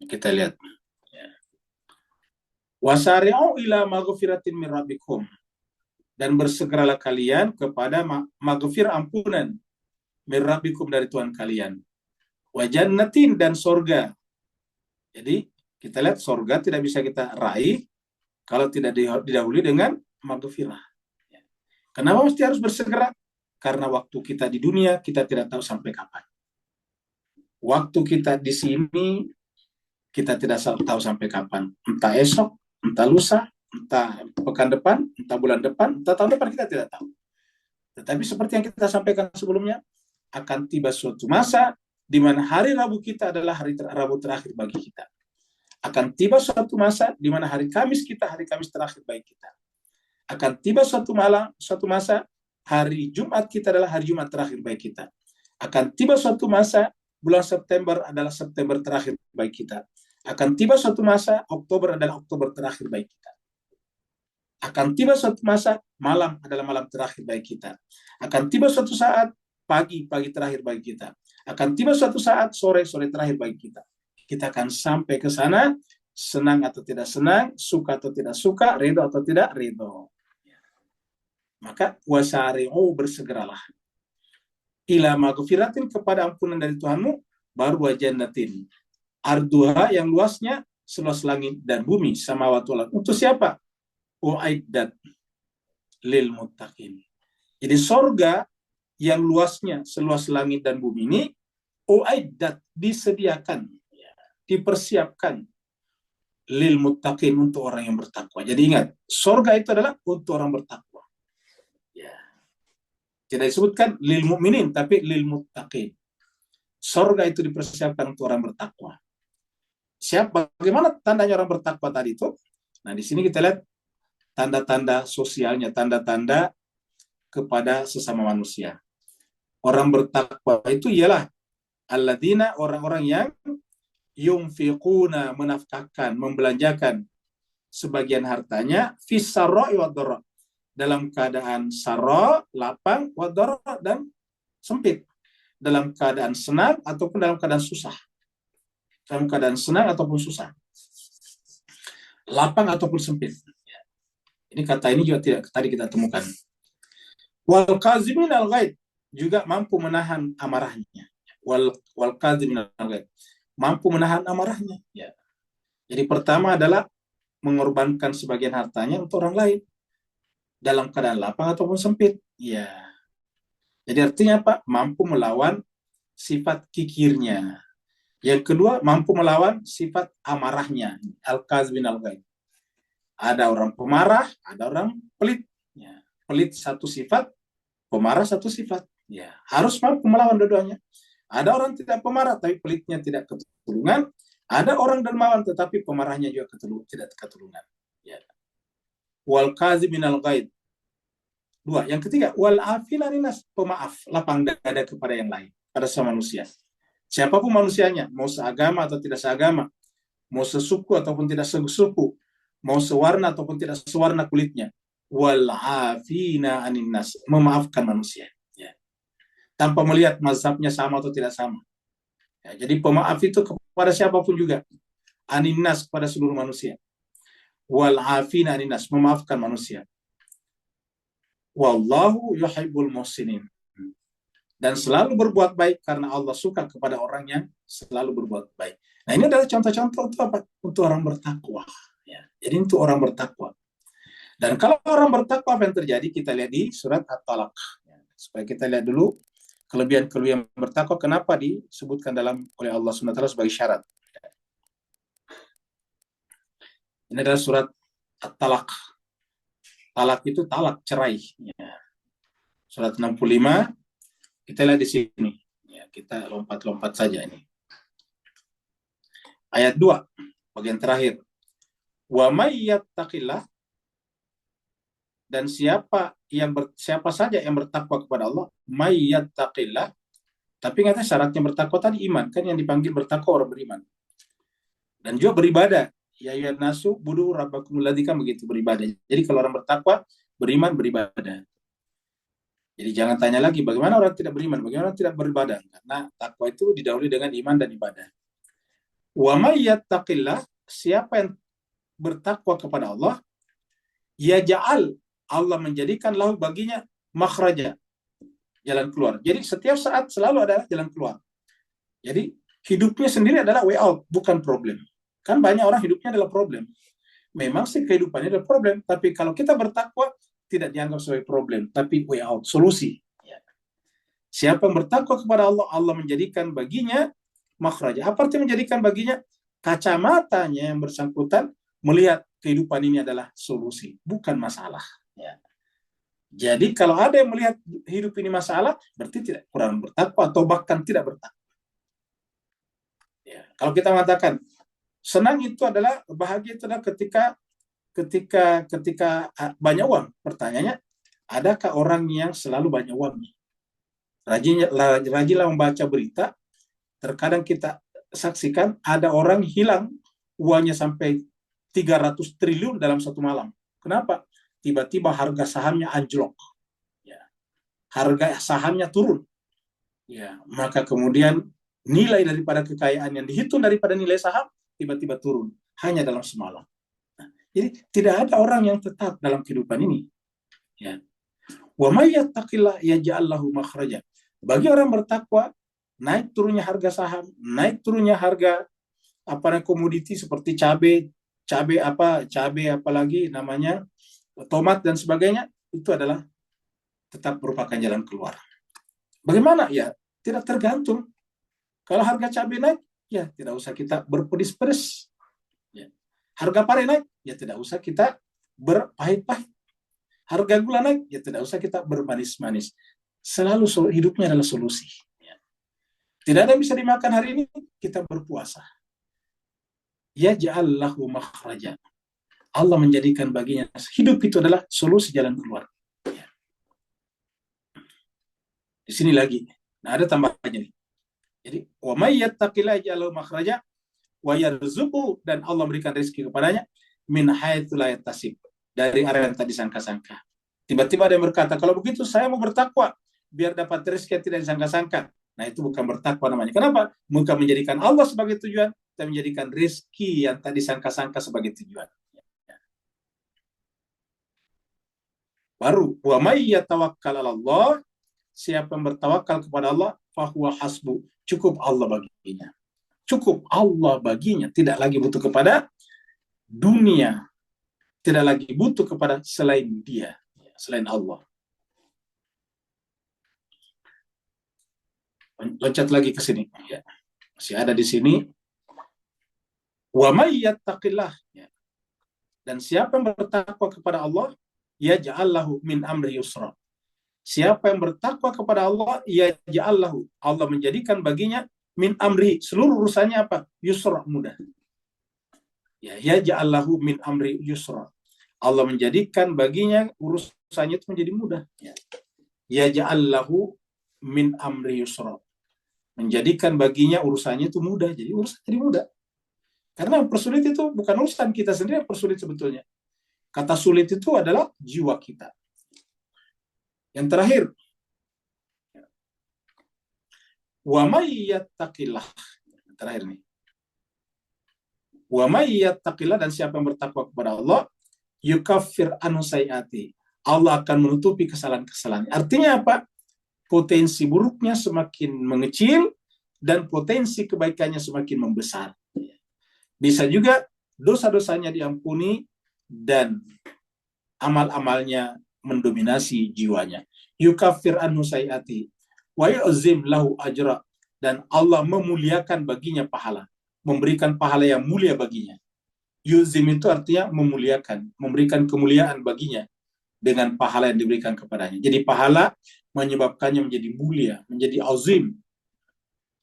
Kita lihat. Wasari'u ila maghfiratin min rabbikum. Dan bersegeralah kalian kepada maghfir, ampunan, min rabbikum, dari Tuhan kalian. Wa jannatin, dan sorga. Jadi kita lihat sorga tidak bisa kita raih kalau tidak didahului dengan maghfirah. Kenapa mesti harus bersegera? Karena waktu kita di dunia kita tidak tahu sampai kapan. Waktu kita di sini kita tidak tahu sampai kapan. Entah esok, entah lusa, entah pekan depan, entah bulan depan, entah tahun depan, kita tidak tahu. Tetapi seperti yang kita sampaikan sebelumnya, akan tiba suatu masa di mana hari Rabu kita adalah hari Rabu terakhir bagi kita. Akan tiba suatu masa di mana hari Kamis kita hari Kamis terakhir bagi kita. Akan tiba suatu masa hari Jumat kita adalah hari Jumat terakhir bagi kita. Akan tiba suatu masa bulan September adalah September terakhir bagi kita. Akan tiba suatu masa Oktober adalah Oktober terakhir bagi kita. Akan tiba suatu masa malam adalah malam terakhir bagi kita. Akan tiba suatu saat pagi terakhir bagi kita. Akan tiba suatu saat sore terakhir bagi kita. Kita akan sampai ke sana, senang atau tidak senang, suka atau tidak suka, ridho atau tidak ridho. Maka wasari'u, bersegeralah. Ila maghfiratin, kepada ampunan dari Tuhanmu, baru wa jannatin. Arduha, yang luasnya seluas langit dan bumi, samawati wal ardh. Untuk siapa? U'iddat lil muttaqin. Jadi sorga yang luasnya seluas langit dan bumi ini u'iddat, disediakan, dipersiapkan lil muttaqin, untuk orang yang bertakwa. Jadi ingat, sorga itu adalah untuk orang bertakwa. Ya. Tidak disebutkan lil mu'minin, tapi lil muttaqin. Sorga itu dipersiapkan untuk orang bertakwa. Bagaimana tandanya orang bertakwa tadi itu? Nah, di sini kita lihat tanda-tanda sosialnya, tanda-tanda kepada sesama manusia. Orang bertakwa itu ialah alladzina, orang-orang yang yunfiquna, menafkahkan, membelanjakan sebagian hartanya fis sarra'i wad dharra, dalam keadaan sarra, lapang, wad dharra, dan sempit, dalam keadaan senang ataupun dalam keadaan susah. Dalam keadaan senang ataupun susah, lapang ataupun sempit. Ini kata ini juga tidak tadi kita temukan. Wal kazimin al ghaid, juga mampu menahan amarahnya. Wal kazimin al ghaid, mampu menahan amarahnya. Ya. Jadi pertama adalah mengorbankan sebagian hartanya untuk orang lain dalam keadaan lapang ataupun sempit. Ya. Jadi artinya apa? Mampu melawan sifat kikirnya. Yang kedua, mampu melawan sifat amarahnya. Al-kazmin al-ghaid. Ada orang pemarah, ada orang pelit. Ya. Pelit satu sifat, pemarah satu sifat. Ya. Harus mampu melawan dua-duanya. Ada orang tidak pemarah, tapi pelitnya tidak ketulungan. Ada orang dermawan, tetapi pemarahnya juga tidak ketulungan. Ya. Wal-kazmin al-ghaid. Dua. Yang ketiga, wal-afina ninas, pemaaf, lapang dada kepada yang lain, pada sama manusia. Siapapun manusianya, mau seagama atau tidak seagama, mau sesuku ataupun tidak sesuku, mau sewarna ataupun tidak sewarna kulitnya, wal afina anin nas, memaafkan manusia. Ya. tanpa melihat mazhabnya sama atau tidak sama. Ya, jadi pemaaf itu kepada siapapun juga. Aninas, kepada seluruh manusia. Wal afina aninas, memaafkan manusia. Wallahu yuhibbul muhsinin. Dan selalu berbuat baik karena Allah suka kepada orang yang selalu berbuat baik. Nah, ini adalah contoh-contoh untuk apa? Untuk orang bertakwa. Ya, jadi untuk orang bertakwa. Dan kalau orang bertakwa apa yang terjadi? Kita lihat di surat At-Talaq. Ya, supaya kita lihat dulu kelebihan-kelebihan bertakwa kenapa disebutkan oleh Allah SWT sebagai syarat. Ini adalah surat At-Talaq. Talak itu talak, cerai. Ya. Surat 65, kita lihat di sini. Ya, kita lompat-lompat saja ini. Ayat 2, bagian terakhir. Wa may yattaqillah, dan siapa saja yang bertakwa kepada Allah, may yattaqillah. Tapi ingatnya syaratnya bertakwa tadi iman, kan yang dipanggil bertakwa orang beriman. Dan juga beribadah. Ya ayyuhan nasu budu rabbakumul ladzi, kan begitu beribadah. Jadi kalau orang bertakwa, beriman, beribadah. Jadi jangan tanya lagi bagaimana orang tidak beriman, bagaimana orang tidak beribadah, karena takwa itu didahului dengan iman dan ibadah. Wa may yattaqillah, siapa yang bertakwa kepada Allah, yaj'al, Allah menjadikan lahu baginya makhraja, jalan keluar. Jadi setiap saat selalu ada jalan keluar. Jadi hidupnya sendiri adalah way out, bukan problem. Kan banyak orang hidupnya adalah problem. Memang sih kehidupannya adalah problem, tapi kalau kita bertakwa tidak dianggap sebagai problem, tapi way out, solusi. Siapa yang bertakwa kepada Allah, Allah menjadikan baginya makhraja. Apa artinya menjadikan baginya? Kacamatanya yang bersangkutan melihat kehidupan ini adalah solusi, bukan masalah. Ya. Jadi kalau ada yang melihat hidup ini masalah, berarti tidak kurang bertakwa atau bahkan tidak bertakwa. Ya. Kalau kita mengatakan senang itu adalah, bahagia itu adalah ketika banyak uang. Pertanyaannya, adakah orang yang selalu banyak uangnya? Rajinlah membaca berita. Terkadang kita saksikan ada orang hilang uangnya sampai 300 triliun dalam satu malam. Kenapa? Tiba-tiba harga sahamnya anjlok. Ya. Harga sahamnya turun. Ya, maka kemudian nilai daripada kekayaan yang dihitung daripada nilai saham tiba-tiba turun hanya dalam semalam. Nah, jadi tidak ada orang yang tetap dalam kehidupan ini. Ya. Wa may yattaqillah yaj'al lahu makhraja. Bagi orang bertakwa, naik turunnya harga saham, naik turunnya harga komoditi seperti cabai apalagi namanya tomat dan sebagainya, itu adalah tetap merupakan jalan keluar. Bagaimana? Ya, tidak tergantung. Kalau harga cabai naik, ya tidak usah kita berpedis-pedis. Ya. Harga pare naik, ya tidak usah kita berpahit-pahit. Harga gula naik, ya tidak usah kita bermanis-manis. Selalu hidupnya adalah solusi. Ya. Tidak ada yang bisa dimakan hari ini, kita berpuasa. Ya ja'allahu makhraja. Allah menjadikan baginya hidup itu adalah solusi jalan keluar. Ya. Di sini lagi. Nah, ada tambahannya nih. Jadi, wa may yattaqillaha yaj'al lahu makhraja wa yarzuqhu, dan Allah memberikan rezeki kepadanya min haitsu la yahtasib, dari arah yang tak disangka-sangka. Tiba-tiba ada yang berkata, kalau begitu saya mau bertakwa biar dapat rezeki yang tidak disangka-sangka. Nah, itu bukan bertakwa namanya. Kenapa? Bukan menjadikan Allah sebagai tujuan, tapi menjadikan rezeki yang tak disangka-sangka sebagai tujuan. Baru, wa may yatawakkal 'ala Allah, siapa yang bertawakal kepada Allah, fahuwa hasbu, cukup Allah baginya. Cukup Allah baginya, tidak lagi butuh kepada dunia, tidak lagi butuh kepada selain Dia, selain Allah. Loncat lagi ke sini, ya. Masih ada di sini. Wa may yattaqillah, ya. Dan siapa yang bertakwa kepada Allah, yaj'al lahu min amri yusra. Siapa yang bertakwa kepada Allah, yaj'al lahu, Allah menjadikan baginya min amri, seluruh urusannya apa? Yusra, mudah. Ya, yaj'al lahu min amri yusra. Allah menjadikan baginya urusannya itu menjadi mudah. Ya. Yaj'al lahu min amri yusra. Menjadikan baginya urusannya itu mudah, jadi urusan jadi mudah. Karena yang persulit itu bukan urusan kita sendiri yang persulit sebetulnya. Kata sulit itu adalah jiwa kita. Yang terakhir, Wa may yattaqillah. Terakhir nih. Wa may yattaqillah, dan siapa yang bertakwa kepada Allah, yukaffir anhu sayyiati. Allah akan menutupi kesalahan-kesalahan. Artinya apa? Potensi buruknya semakin mengecil dan potensi kebaikannya semakin membesar. Bisa juga dosa-dosanya diampuni dan amal-amalnya mendominasi jiwanya. Yukaffir anhu sayyiati wa yu'zim lahu ajra, dan Allah memuliakan baginya pahala, memberikan pahala yang mulia baginya. Yuzim itu artinya memuliakan, memberikan kemuliaan baginya dengan pahala yang diberikan kepadanya. Jadi pahala menyebabkannya menjadi mulia, menjadi azim.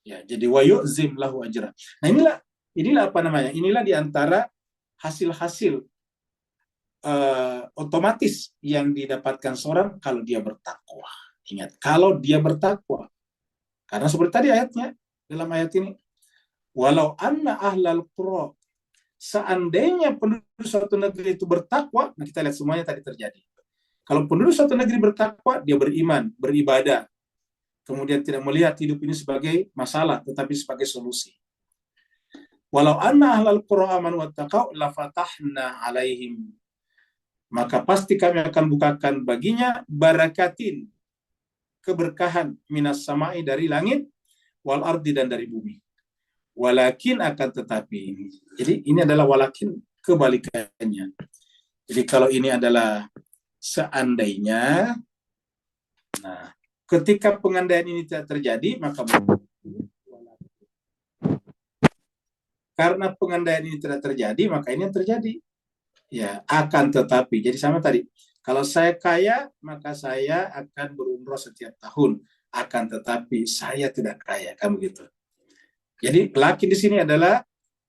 Ya, jadi wa yu'zim lahu ajra. Nah, inilah apa namanya? Inilah diantara hasil-hasil otomatis yang didapatkan seorang kalau dia bertakwa. Ingat, kalau dia bertakwa. Karena seperti tadi ayatnya, dalam ayat ini, walau anna ahlal qura, seandainya penduduk suatu negeri itu bertakwa, nah kita lihat semuanya tadi terjadi. Kalau penduduk suatu negeri bertakwa, dia beriman, beribadah, kemudian tidak melihat hidup ini sebagai masalah, tetapi sebagai solusi. Walau anna ahlal qura amanu wattaqau lafatahna alaihim, maka pasti kami akan bukakan baginya barakatin, keberkahan, minas sama'i, dari langit, wal ardi, dan dari bumi. Walakin, akan tetapi. Jadi ini adalah walakin kebalikannya. Jadi kalau ini adalah seandainya, nah ketika pengandaian ini tidak terjadi, maka karena pengandaian ini tidak terjadi, maka ini yang terjadi. Ya, akan tetapi. Jadi sama tadi. Kalau saya kaya, maka saya akan berumroh setiap tahun. Akan tetapi saya tidak kaya, kan begitu. Jadi lakin di sini adalah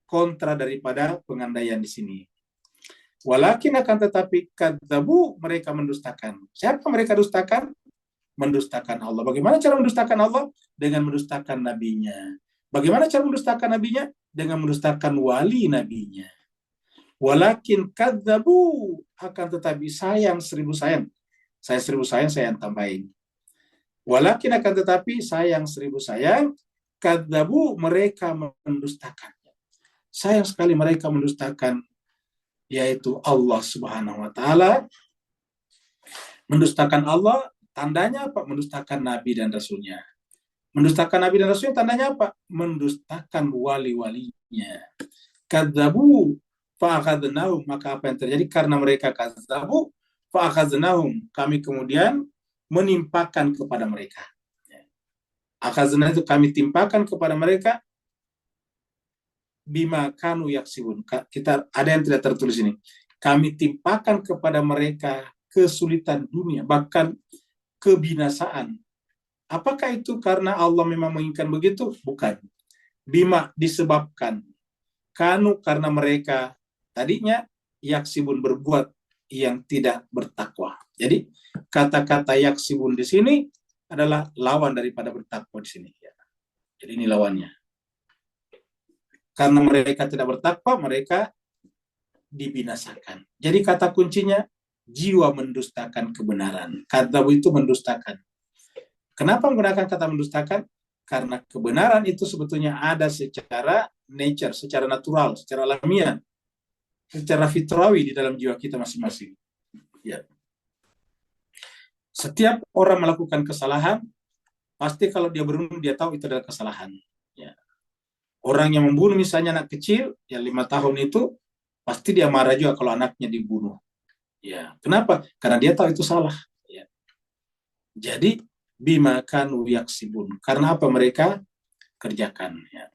kontra daripada pengandaian di sini. Walakin, akan tetapi, kadzabu, mereka mendustakan. Siapa mereka dustakan? Mendustakan Allah. Bagaimana cara mendustakan Allah? Dengan mendustakan nabinya. Bagaimana cara mendustakan nabinya? Dengan mendustakan wali nabinya. Walakin kadzabu, akan tetapi sayang seribu sayang. Saya seribu sayang, saya yang tambahin. Walakin, akan tetapi sayang seribu sayang, kadzabu, mereka mendustakannya. Sayang sekali mereka mendustakan, yaitu Allah Subhanahu wa taala. Mendustakan Allah, tandanya apa? Mendustakan Nabi dan Rasulnya. Mendustakan Nabi dan Rasulnya, tandanya apa? Mendustakan wali-walinya. Kadzabu fa'akhadnahum, maka apa yang terjadi? Karena mereka kadzabu, fa'akhadnahum, kami kemudian menimpakan kepada mereka. Akhadna itu kami timpakan kepada mereka, bima kanu yaksibun. Kita ada yang tidak tertulis ini. Kami timpakan kepada mereka kesulitan dunia, bahkan kebinasaan. Apakah itu karena Allah memang menginginkan begitu? Bukan. Bima, disebabkan. Kanu, karena mereka tadinya yaksibun, berbuat yang tidak bertakwa. Jadi kata-kata yaksibun di sini adalah lawan daripada bertakwa di sini. Jadi ini lawannya. Karena mereka tidak bertakwa, mereka dibinasakan. Jadi kata kuncinya, jiwa mendustakan kebenaran. Kata itu mendustakan. Kenapa menggunakan kata mendustakan? Karena kebenaran itu sebetulnya ada secara nature, secara natural, secara alamiah, secara fitrawi di dalam jiwa kita masing-masing. Ya. Setiap orang melakukan kesalahan, pasti kalau dia beruntung dia tahu itu adalah kesalahan. Ya. Orang yang membunuh misalnya anak kecil, yang 5 tahun itu, pasti dia marah juga kalau anaknya dibunuh. Ya, kenapa? Karena dia tahu itu salah. Ya. Jadi bima kanu yaksibun, karena apa mereka kerjakan. Ya.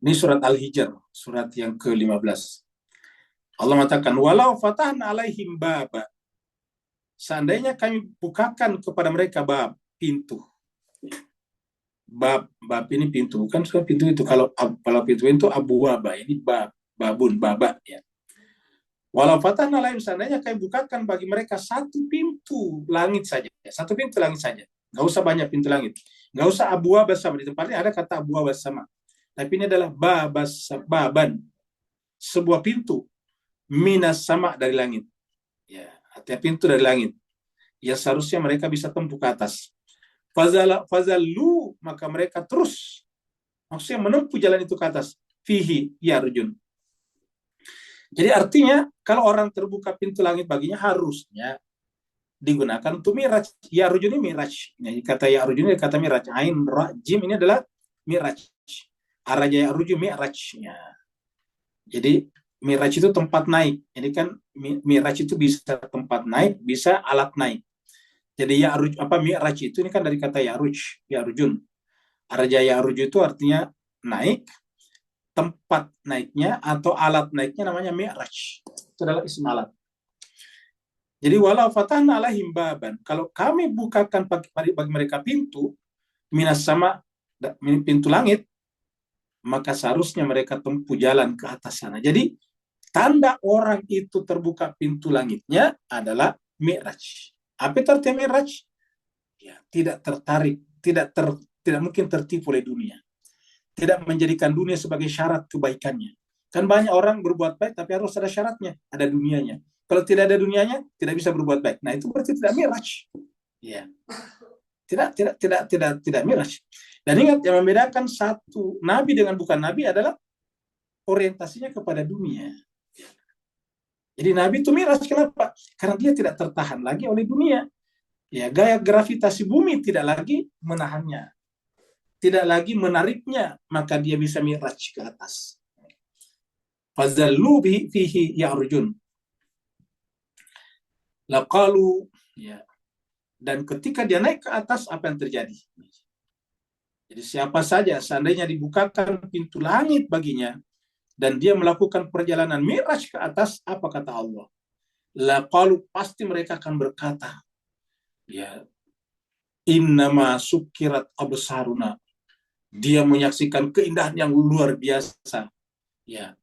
Ini surat Al-Hijr, surat yang ke-15. Allah mengatakan, walau fatahna alaihim baba, seandainya kami bukakan kepada mereka bab, pintu. Bab ini pintu, bukan suka pintu itu. Kalau pintu itu abu waba, ini babun, baba. Ya. Walau fatahna alaihim, seandainya kami bukakan bagi mereka satu pintu langit saja. Satu pintu langit saja. Nggak usah banyak pintu langit. Nggak usah abu waba sama. Di tempatnya ada kata abu waba sama. Tapi ini adalah baban, sebuah pintu, minas sama, dari langit. Ya, artinya pintu dari langit. Ya seharusnya mereka bisa tempuh ke atas. Fazallu, maka mereka terus, maksudnya menempuh jalan itu ke atas. Fihi yarjun. Jadi artinya kalau orang terbuka pintu langit baginya harusnya digunakan untuk miraj. Yarjun ini miraj. Jadi kata yarjun ini kata miraj. Ain ra jim ini adalah miraj. Araja yarju mirajnya. Jadi miraj itu tempat naik. Jadi kan miraj itu bisa tempat naik, bisa alat naik. Jadi yaruj apa miraj itu ini kan dari kata yaruj, yarujun. Araja yaruj itu artinya naik, tempat naiknya atau alat naiknya namanya mi'raj. Itu adalah isim alat. Jadi walau fatahna alaihim baban, kalau kami bukakan bagi mereka pintu minas sama pintu langit, maka seharusnya mereka tempuh jalan ke atas sana. Jadi tanda orang itu terbuka pintu langitnya adalah mi'raj. Apa itu artinya mi'raj? Ya, tidak tertarik, tidak mungkin tertipu oleh dunia. Tidak menjadikan dunia sebagai syarat kebaikannya. Kan banyak orang berbuat baik tapi harus ada syaratnya, ada dunianya. Kalau tidak ada dunianya, tidak bisa berbuat baik. Nah, itu berarti tidak miraj. Ya. Tidak miraj. Dan ingat yang membedakan satu nabi dengan bukan nabi adalah orientasinya kepada dunia. Jadi nabi itu miraj, kenapa? Karena dia tidak tertahan lagi oleh dunia. Ya, gaya gravitasi bumi tidak lagi menahannya, tidak lagi menariknya, maka dia bisa miraj ke atas. Fazallu fihi ya'rujun. Laqalu, ya. Dan ketika dia naik ke atas, apa yang terjadi? Jadi siapa saja seandainya dibukakan pintu langit baginya dan dia melakukan perjalanan mi'raj ke atas, apa kata Allah? Laqalu, pasti mereka akan berkata, ya, innama sukirat absaruna. Dia menyaksikan keindahan yang luar biasa. Ya.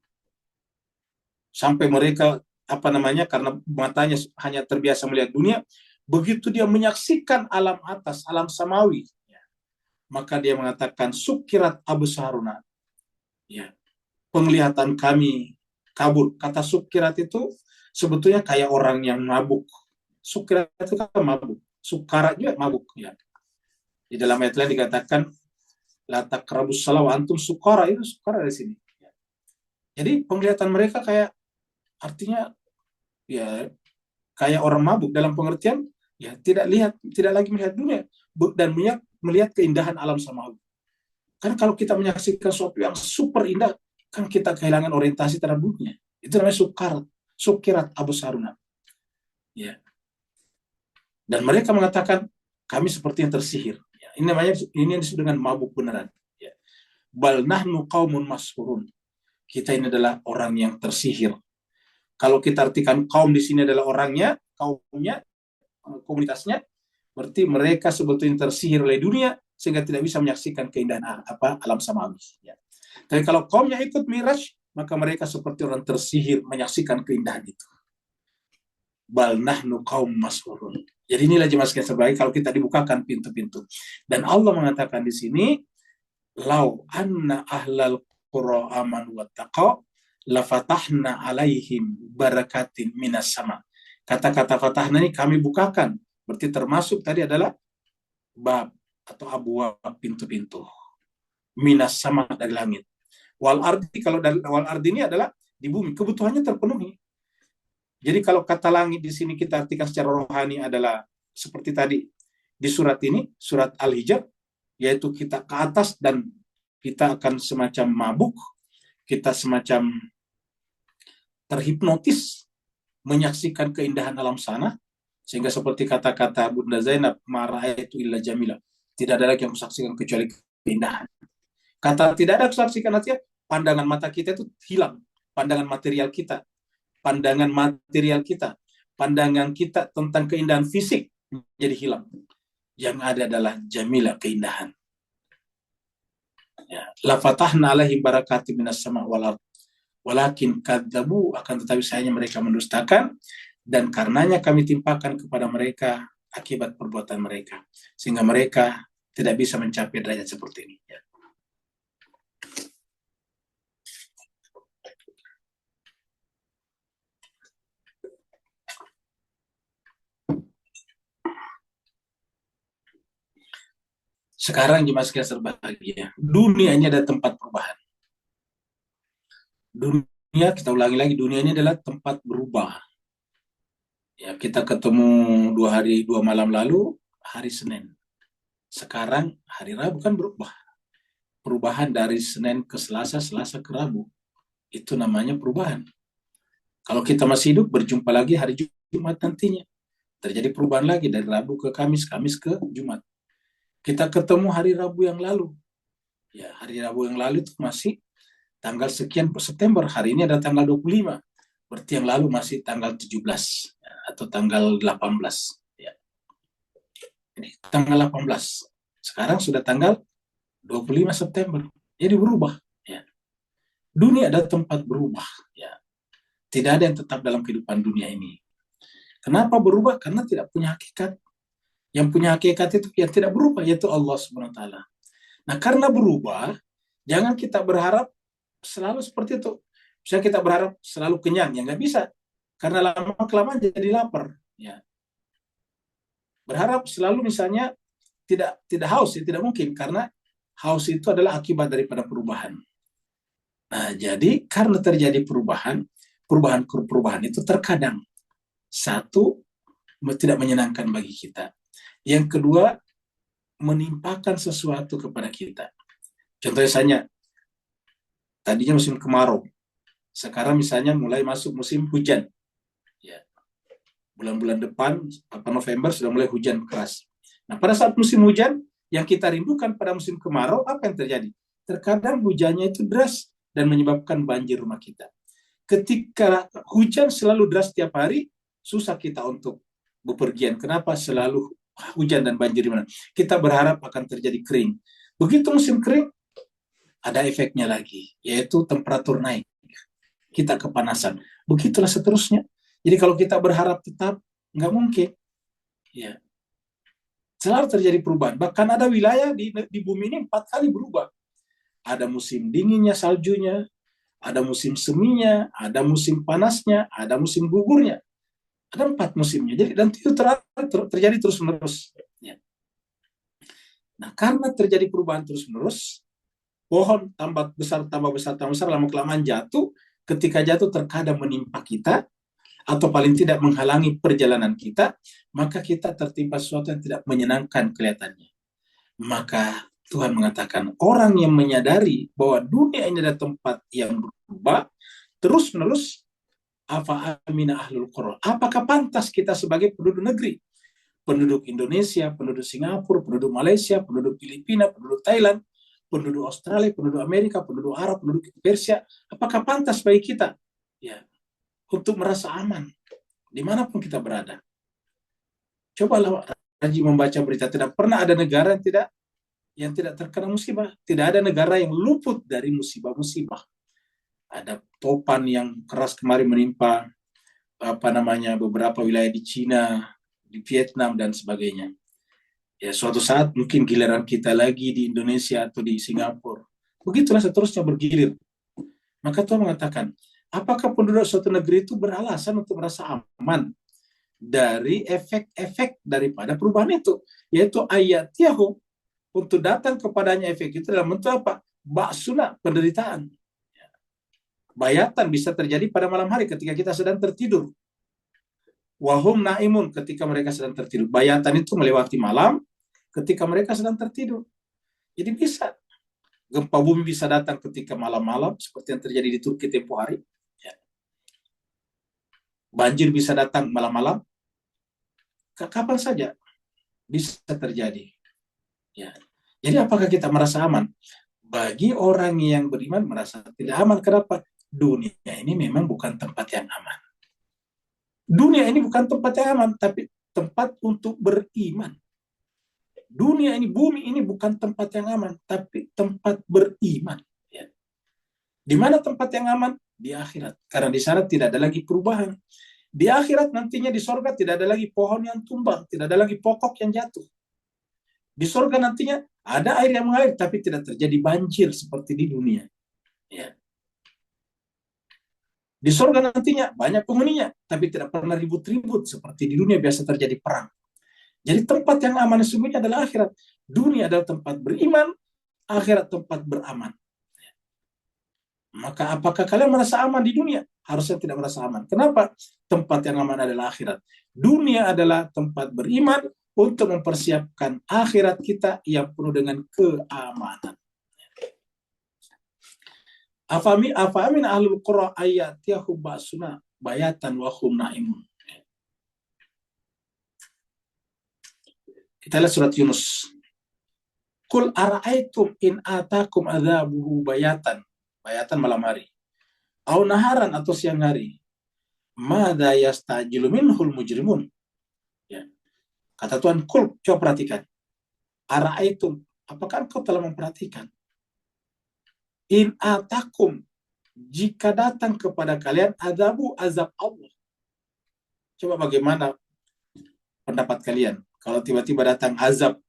Sampai mereka karena matanya hanya terbiasa melihat dunia, begitu dia menyaksikan alam atas, alam samawi, ya, maka dia mengatakan sukirat absaruna. Ya, penglihatan kami kabur. Kata sukirat itu sebetulnya kayak orang yang mabuk. Sukirat itu kan mabuk. Sukara juga mabuk. Ya. Di dalam ayat lain dikatakan la taqrabus shalah wa antum sukara, itu sukara dari sini. Ya. Jadi penglihatan mereka kayak artinya ya kayak orang mabuk dalam pengertian ya tidak lagi melihat dunia dan melihat keindahan alam samawi. Kan kalau kita menyaksikan sesuatu yang super indah, kan kita kehilangan orientasi terhadap dunia. Itu namanya sukirat absaruna. Ya. Dan mereka mengatakan kami seperti yang tersihir. Ya. Ini yang disebut dengan mabuk beneran. Ya. Bal nahnu qaumun mas'hurun. Kita ini adalah orang yang tersihir. Kalau kita artikan kaum di sini adalah orangnya, kaumnya, komunitasnya, berarti mereka sebetulnya tersihir oleh dunia sehingga tidak bisa menyaksikan keindahan alam samawi. Ya. Tapi kalau kaumnya ikut miraj, maka mereka seperti orang tersihir menyaksikan keindahan itu. Bal nahnu qaum mas'hurun. Jadi inilah jemaah sekalian terbaik kalau kita dibukakan pintu-pintu. Dan Allah mengatakan di sini, lau anna ahlal qura amanu wattaqau lafatahna alaihim barakatin minas sama. Kata-kata fatahna ini kami bukakan. Berarti termasuk tadi adalah bab atau abwab, pintu-pintu. Minas sama, dari langit. Wal ardi, kalau dari wal ardi ini adalah di bumi, kebutuhannya terpenuhi. Jadi kalau kata langit di sini kita artikan secara rohani adalah seperti tadi di surat ini, surat Al-Hijr, yaitu kita ke atas dan kita akan semacam mabuk, kita semacam terhipnotis menyaksikan keindahan alam sana, sehingga seperti kata-kata Bunda Zainab, marah itu illa jamila, tidak ada lagi yang kusaksikan kecuali keindahan. Kata tidak ada kusaksikan artinya pandangan mata kita itu hilang, pandangan material kita, pandangan kita tentang keindahan fisik jadi hilang. Yang ada adalah jamila, keindahan. Ya. La fatahna alaihim barakati minas sama wal ard. Walakin kadzabu, akan tetapi sayangnya mereka mendustakan, dan karenanya kami timpakan kepada mereka akibat perbuatan mereka, sehingga mereka tidak bisa mencapai derajat seperti ini. Ya. Sekarang jemaah sekalian berbahagia, dunia ini ada tempat perubahan. Dunia, kita ulangi lagi, dunia ini adalah tempat berubah. Ya, kita ketemu 2 hari 2 malam lalu, hari Senin. Sekarang hari Rabu kan berubah. Perubahan dari Senin ke Selasa, Selasa ke Rabu. Itu namanya perubahan. Kalau kita masih hidup, berjumpa lagi hari Jumat nantinya. Terjadi perubahan lagi dari Rabu ke Kamis, Kamis ke Jumat. Kita ketemu hari Rabu yang lalu. Ya, hari Rabu yang lalu itu masih tanggal sekian September. Hari ini ada tanggal 25. Berarti yang lalu masih tanggal 17 ya, atau tanggal 18. Ya. Ini tanggal 18. Sekarang sudah tanggal 25 September. Jadi berubah. Ya. Dunia ada tempat berubah. Ya. Tidak ada yang tetap dalam kehidupan dunia ini. Kenapa berubah? Karena tidak punya hakikat. Yang punya hakikat itu yang tidak berubah, yaitu Allah Subhanahu wa taala. Nah, karena berubah, jangan kita berharap selalu seperti itu. Misalnya kita berharap selalu kenyang, ya nggak bisa. Karena lama-kelamaan jadi lapar. Ya. Berharap selalu misalnya tidak haus, ya tidak mungkin. Karena haus itu adalah akibat daripada perubahan. Nah, jadi karena terjadi perubahan itu terkadang satu tidak menyenangkan bagi kita. Yang kedua, menimpakan sesuatu kepada kita. Contohnya misalnya, tadinya musim kemarau, sekarang misalnya mulai masuk musim hujan. Ya, bulan-bulan depan, November sudah mulai hujan keras. Nah, pada saat musim hujan, yang kita rindukan pada musim kemarau, apa yang terjadi? Terkadang hujannya itu deras dan menyebabkan banjir rumah kita. Ketika hujan selalu deras setiap hari, susah kita untuk bepergian. Kenapa selalu hujan dan banjir di mana? Kita berharap akan terjadi kering. Begitu musim kering, ada efeknya lagi, yaitu temperatur naik. Kita kepanasan. Begitulah seterusnya. Jadi kalau kita berharap tetap, nggak mungkin. Ya. Selalu terjadi perubahan. Bahkan ada wilayah di bumi ini 4 kali berubah. Ada musim dinginnya, saljunya, ada musim seminya, ada musim panasnya, ada musim gugurnya. Ada 4 musimnya. Jadi dan itu terjadi terus-menerus. Ya. Nah, karena terjadi perubahan terus-menerus, pohon tambah besar, tambah besar, tambah besar, lama-kelamaan jatuh. Ketika jatuh terkadang menimpa kita, atau paling tidak menghalangi perjalanan kita, maka kita tertimpa sesuatu yang tidak menyenangkan kelihatannya. Maka Tuhan mengatakan, orang yang menyadari bahwa dunia ini adalah tempat yang berubah, terus-menerus, afa amina ahlul qura. Apakah pantas kita sebagai penduduk negeri, penduduk Indonesia, penduduk Singapura, penduduk Malaysia, penduduk Filipina, penduduk Thailand, penduduk Australia, penduduk Amerika, penduduk Arab, penduduk Persia, apakah pantas bagi kita ya untuk merasa aman dimanapun kita berada? Cobalah rajin membaca berita. Tidak pernah ada negara yang tidak terkena musibah. Tidak ada negara yang luput dari musibah-musibah. Ada topan yang keras kemarin menimpa beberapa wilayah di Cina, di Vietnam dan sebagainya. Ya, suatu saat mungkin giliran kita lagi di Indonesia atau di Singapura. Begitulah seterusnya bergilir. Maka Tuhan mengatakan, apakah penduduk suatu negeri itu beralasan untuk merasa aman dari efek-efek daripada perubahan itu? Yaitu ayat Yahu, untuk datang kepadanya efek itu dalam bentuk apa? Baksuna, penderitaan. Bayatan bisa terjadi pada malam hari ketika kita sedang tertidur. Wahum naimun, ketika mereka sedang tertidur. Bayatan itu melewati malam ketika mereka sedang tertidur. Jadi bisa. Gempa bumi bisa datang ketika malam-malam, seperti yang terjadi di Turki tempo hari. Ya. Banjir bisa datang malam-malam. Kapan saja bisa terjadi. Ya. Jadi apakah kita merasa aman? Bagi orang yang beriman merasa tidak aman. Kenapa? Dunia ini memang bukan tempat yang aman. Dunia ini bukan tempat yang aman, tapi tempat untuk beriman. Dunia ini, bumi ini bukan tempat yang aman, tapi tempat beriman. Ya. Di mana tempat yang aman? Di akhirat. Karena di sana tidak ada lagi perubahan. Di akhirat nantinya di sorga tidak ada lagi pohon yang tumbang, tidak ada lagi pokok yang jatuh. Di sorga nantinya ada air yang mengalir, tapi tidak terjadi banjir seperti di dunia. Ya. Di sorga nantinya banyak penghuninya, tapi tidak pernah ribut-ribut seperti di dunia biasa terjadi perang. Jadi tempat yang aman sesungguhnya adalah akhirat. Dunia adalah tempat beriman, akhirat tempat beraman. Maka apakah kalian merasa aman di dunia? Harusnya tidak merasa aman. Kenapa? Tempat yang aman adalah akhirat. Dunia adalah tempat beriman untuk mempersiapkan akhirat kita yang penuh dengan keamanan. Afamin ahlul qura ayatiyahu ba'suna bayatan wa hum na'imun. Kita lihat surat Yunus. Kul ara'aitum in atakum adzabuhu bayatan. Bayatan malam hari. Au naharan atau siang hari. Madza yastajilu minhul mujrimun. Ya. Kata Tuhan, kul, coba perhatikan. Ara'aitum, apakah engkau telah memperhatikan? In atakum, jika datang kepada kalian azab Allah. Coba bagaimana pendapat kalian? Kalau tiba-tiba datang azab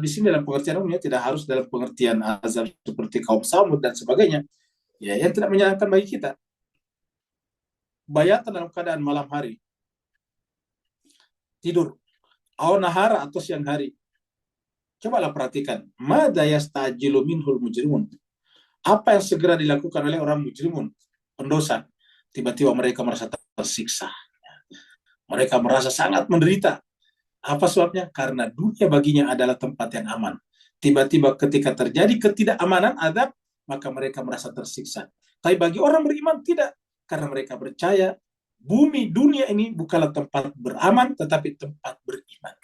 di sini dalam pengertian umumnya tidak harus dalam pengertian azab seperti kaum Samud dan sebagainya. Ya, yang tidak menyenangkan bagi kita. Bayatan dalam keadaan malam hari. Tidur. Au nahara atau siang hari. Cobalah perhatikan. Madza yastajilu minhul mujrimun. Apa yang segera dilakukan oleh orang mujrimun, pendosa. Tiba-tiba mereka merasa tersiksa. Mereka merasa sangat menderita. Apa sebabnya? Karena dunia baginya adalah tempat yang aman. Tiba-tiba ketika terjadi ketidakamanan, azab, maka mereka merasa tersiksa. Tapi bagi orang beriman tidak. Karena mereka percaya bumi dunia ini bukanlah tempat beraman, tetapi tempat beriman.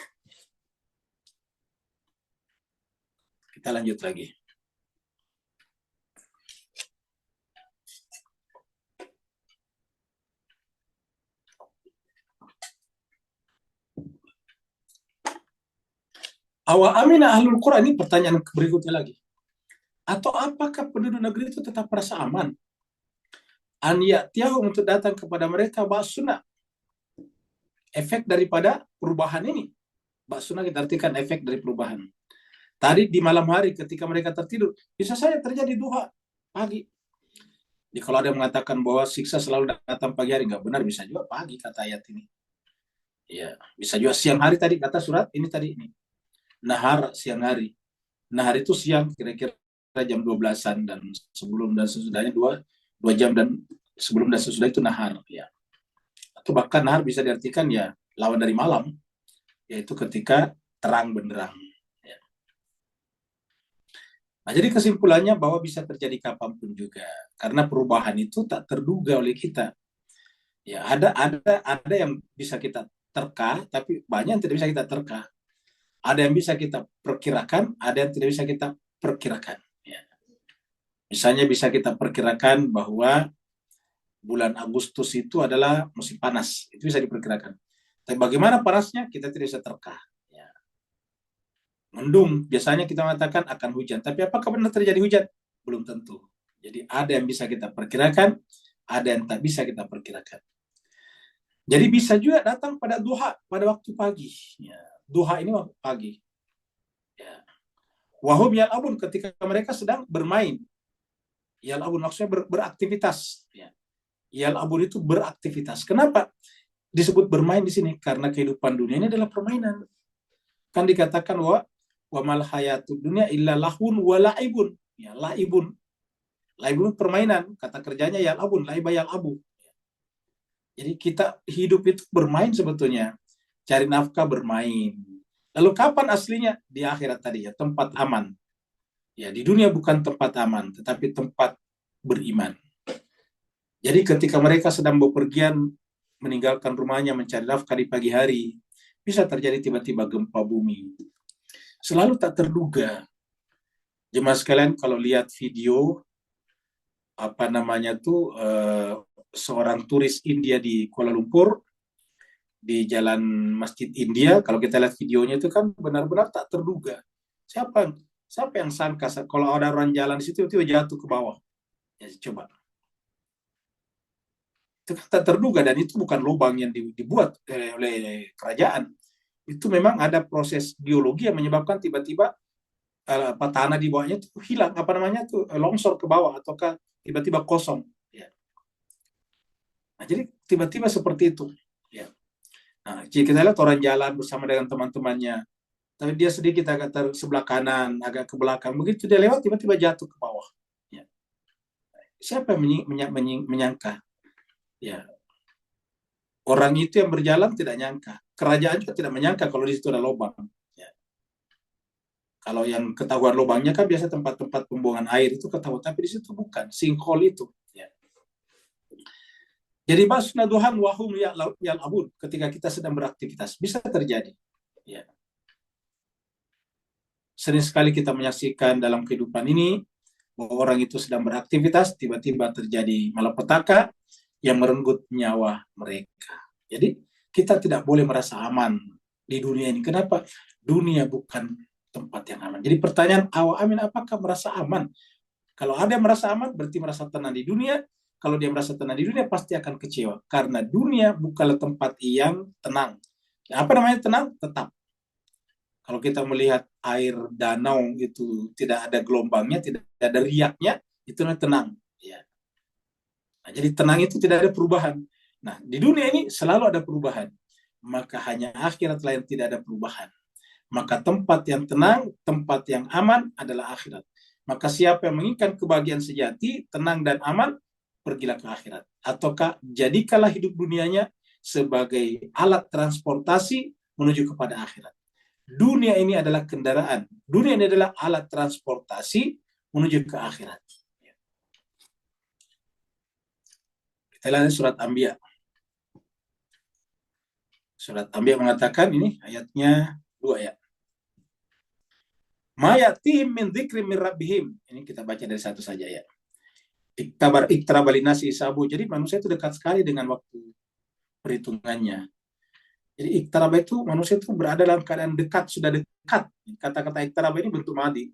Kita lanjut lagi. Awa amina ahlul Qura, ini pertanyaan berikutnya lagi. Atau apakah penduduk negeri itu tetap merasa aman? An ya'tiyahum, untuk datang kepada mereka ba'suna. Efek daripada perubahan ini. Ba'suna kita artikan efek dari perubahan. Tadi di malam hari ketika mereka tertidur, bisa saja terjadi duha pagi. Jadi kalau ada yang mengatakan bahwa siksa selalu datang pagi hari, nggak benar, bisa juga pagi kata ayat ini. Ya, bisa juga siang hari tadi kata surat ini tadi ini. Nahar, siang hari. Nahar itu siang, kira-kira jam 12-an, dan sebelum dan sesudahnya 2 jam, dan sebelum dan sesudah itu nahar. Ya. Atau bahkan nahar bisa diartikan ya lawan dari malam, yaitu ketika terang benderang. Ya. Nah, jadi kesimpulannya bahwa bisa terjadi kapanpun juga, karena perubahan itu tak terduga oleh kita. Ya, ada yang bisa kita terka, tapi banyak yang tidak bisa kita terka. Ada yang bisa kita perkirakan, ada yang tidak bisa kita perkirakan. Ya. Misalnya bisa kita perkirakan bahwa bulan Agustus itu adalah musim panas. Itu bisa diperkirakan. Tapi bagaimana panasnya, kita tidak bisa terka. Ya. Mendung, biasanya kita mengatakan akan hujan. Tapi apakah benar terjadi hujan? Belum tentu. Jadi ada yang bisa kita perkirakan, ada yang tak bisa kita perkirakan. Jadi bisa juga datang pada duha, pada waktu pagi. Ya. Duha ini waktu pagi. Ya. Wahum yal'abun, ketika mereka sedang bermain. Yal'abun maksudnya beraktivitas. Ya. Yal'abun itu beraktivitas. Kenapa disebut bermain di sini? Karena kehidupan dunia ini adalah permainan. Kan dikatakan wa mal hayatud dunya illa lahun wa la'ibun. Ya, la'ibun. La'ibun permainan. Kata kerjanya yal'abun, la'iba yal'abu. Jadi kita hidup itu bermain sebetulnya. Cari nafkah bermain. Lalu kapan aslinya? Di akhirat tadi ya, tempat aman. Ya, di dunia bukan tempat aman, tetapi tempat beriman. Jadi ketika mereka sedang bepergian meninggalkan rumahnya mencari nafkah di pagi hari, bisa terjadi tiba-tiba gempa bumi. Selalu tak terduga. Jemaah sekalian, kalau lihat video seorang turis India di Kuala Lumpur di jalan Masjid India, kalau kita lihat videonya itu kan benar-benar tak terduga. Siapa yang sangka kalau ada orang jalan di situ tiba-tiba jatuh ke bawah? Ya, coba. Itu kan tak terduga, dan itu bukan lubang yang dibuat oleh kerajaan. Itu memang ada proses geologi yang menyebabkan tiba-tiba tanah di bawahnya itu hilang, longsor ke bawah, ataukah tiba-tiba kosong. Ya. Nah, jadi tiba-tiba seperti itu. Ya. Nah, jika kita lihat orang jalan bersama dengan teman-temannya, tapi dia sedikit agak sebelah kanan, agak ke belakang, begitu dia lewat tiba-tiba jatuh ke bawah. Ya. Siapa yang menyangka? Ya, orang itu yang berjalan tidak nyangka, kerajaan juga tidak menyangka kalau di situ ada lubang. Ya. Kalau yang ketahuan lubangnya kan biasa tempat-tempat pembuangan air itu ketahuan, tapi di situ bukan, sinkhole itu. Ya. Jadi maksudnya Tuhan wahum yal'abun, ketika kita sedang beraktivitas bisa terjadi. Ya. Sering sekali kita menyaksikan dalam kehidupan ini bahwa orang itu sedang beraktivitas, tiba-tiba terjadi malapetaka yang merenggut nyawa mereka. Jadi kita tidak boleh merasa aman di dunia ini. Kenapa? Dunia bukan tempat yang aman. Jadi pertanyaan awal, amin, apakah merasa aman? Kalau ada yang merasa aman, berarti merasa tenang di dunia. Kalau dia merasa tenang di dunia, pasti akan kecewa. Karena dunia bukanlah tempat yang tenang. Apa namanya tenang? Tetap. Kalau kita melihat air danau itu tidak ada gelombangnya, tidak ada riaknya, itu namanya tenang. Ya. Nah, jadi tenang itu tidak ada perubahan. Nah, di dunia ini selalu ada perubahan. Maka hanya akhiratlah yang tidak ada perubahan. Maka tempat yang tenang, tempat yang aman adalah akhirat. Maka siapa yang menginginkan kebahagiaan sejati, tenang dan aman, pergilah ke akhirat. Ataukah jadikanlah hidup dunianya sebagai alat transportasi menuju kepada akhirat. Dunia ini adalah kendaraan. Dunia ini adalah alat transportasi menuju ke akhirat. Kita lihat surat Anbiya. Surat Anbiya mengatakan ini ayatnya 2 ya. Ma ya'tihim min dzikrin min rabbihim. Ini kita baca dari satu saja ya. Iktaraba linnasi hisabu. Jadi manusia itu dekat sekali dengan waktu perhitungannya. Jadi iktaraba itu manusia itu berada dalam keadaan dekat, sudah dekat. Kata-kata iktaraba ini bentuk madi.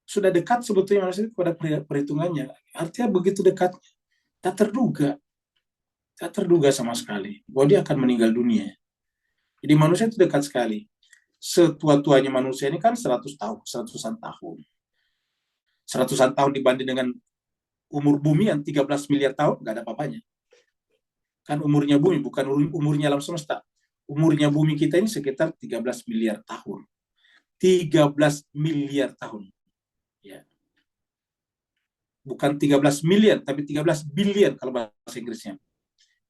Sudah dekat sebetulnya manusia itu pada perhitungannya. Artinya begitu dekatnya. Tak terduga sama sekali bahwa dia akan meninggal dunia. Jadi manusia itu dekat sekali. Setua-tuanya manusia ini kan 100 tahun, 100-an tahun. 100-an tahun dibanding dengan umur bumi yang 13 miliar tahun, nggak ada apa-apanya. Kan umurnya bumi, bukan umurnya alam semesta. Umurnya bumi kita ini sekitar 13 miliar tahun. 13 miliar tahun. Ya. Bukan 13 miliar, tapi 13 bilion kalau bahasa Inggrisnya.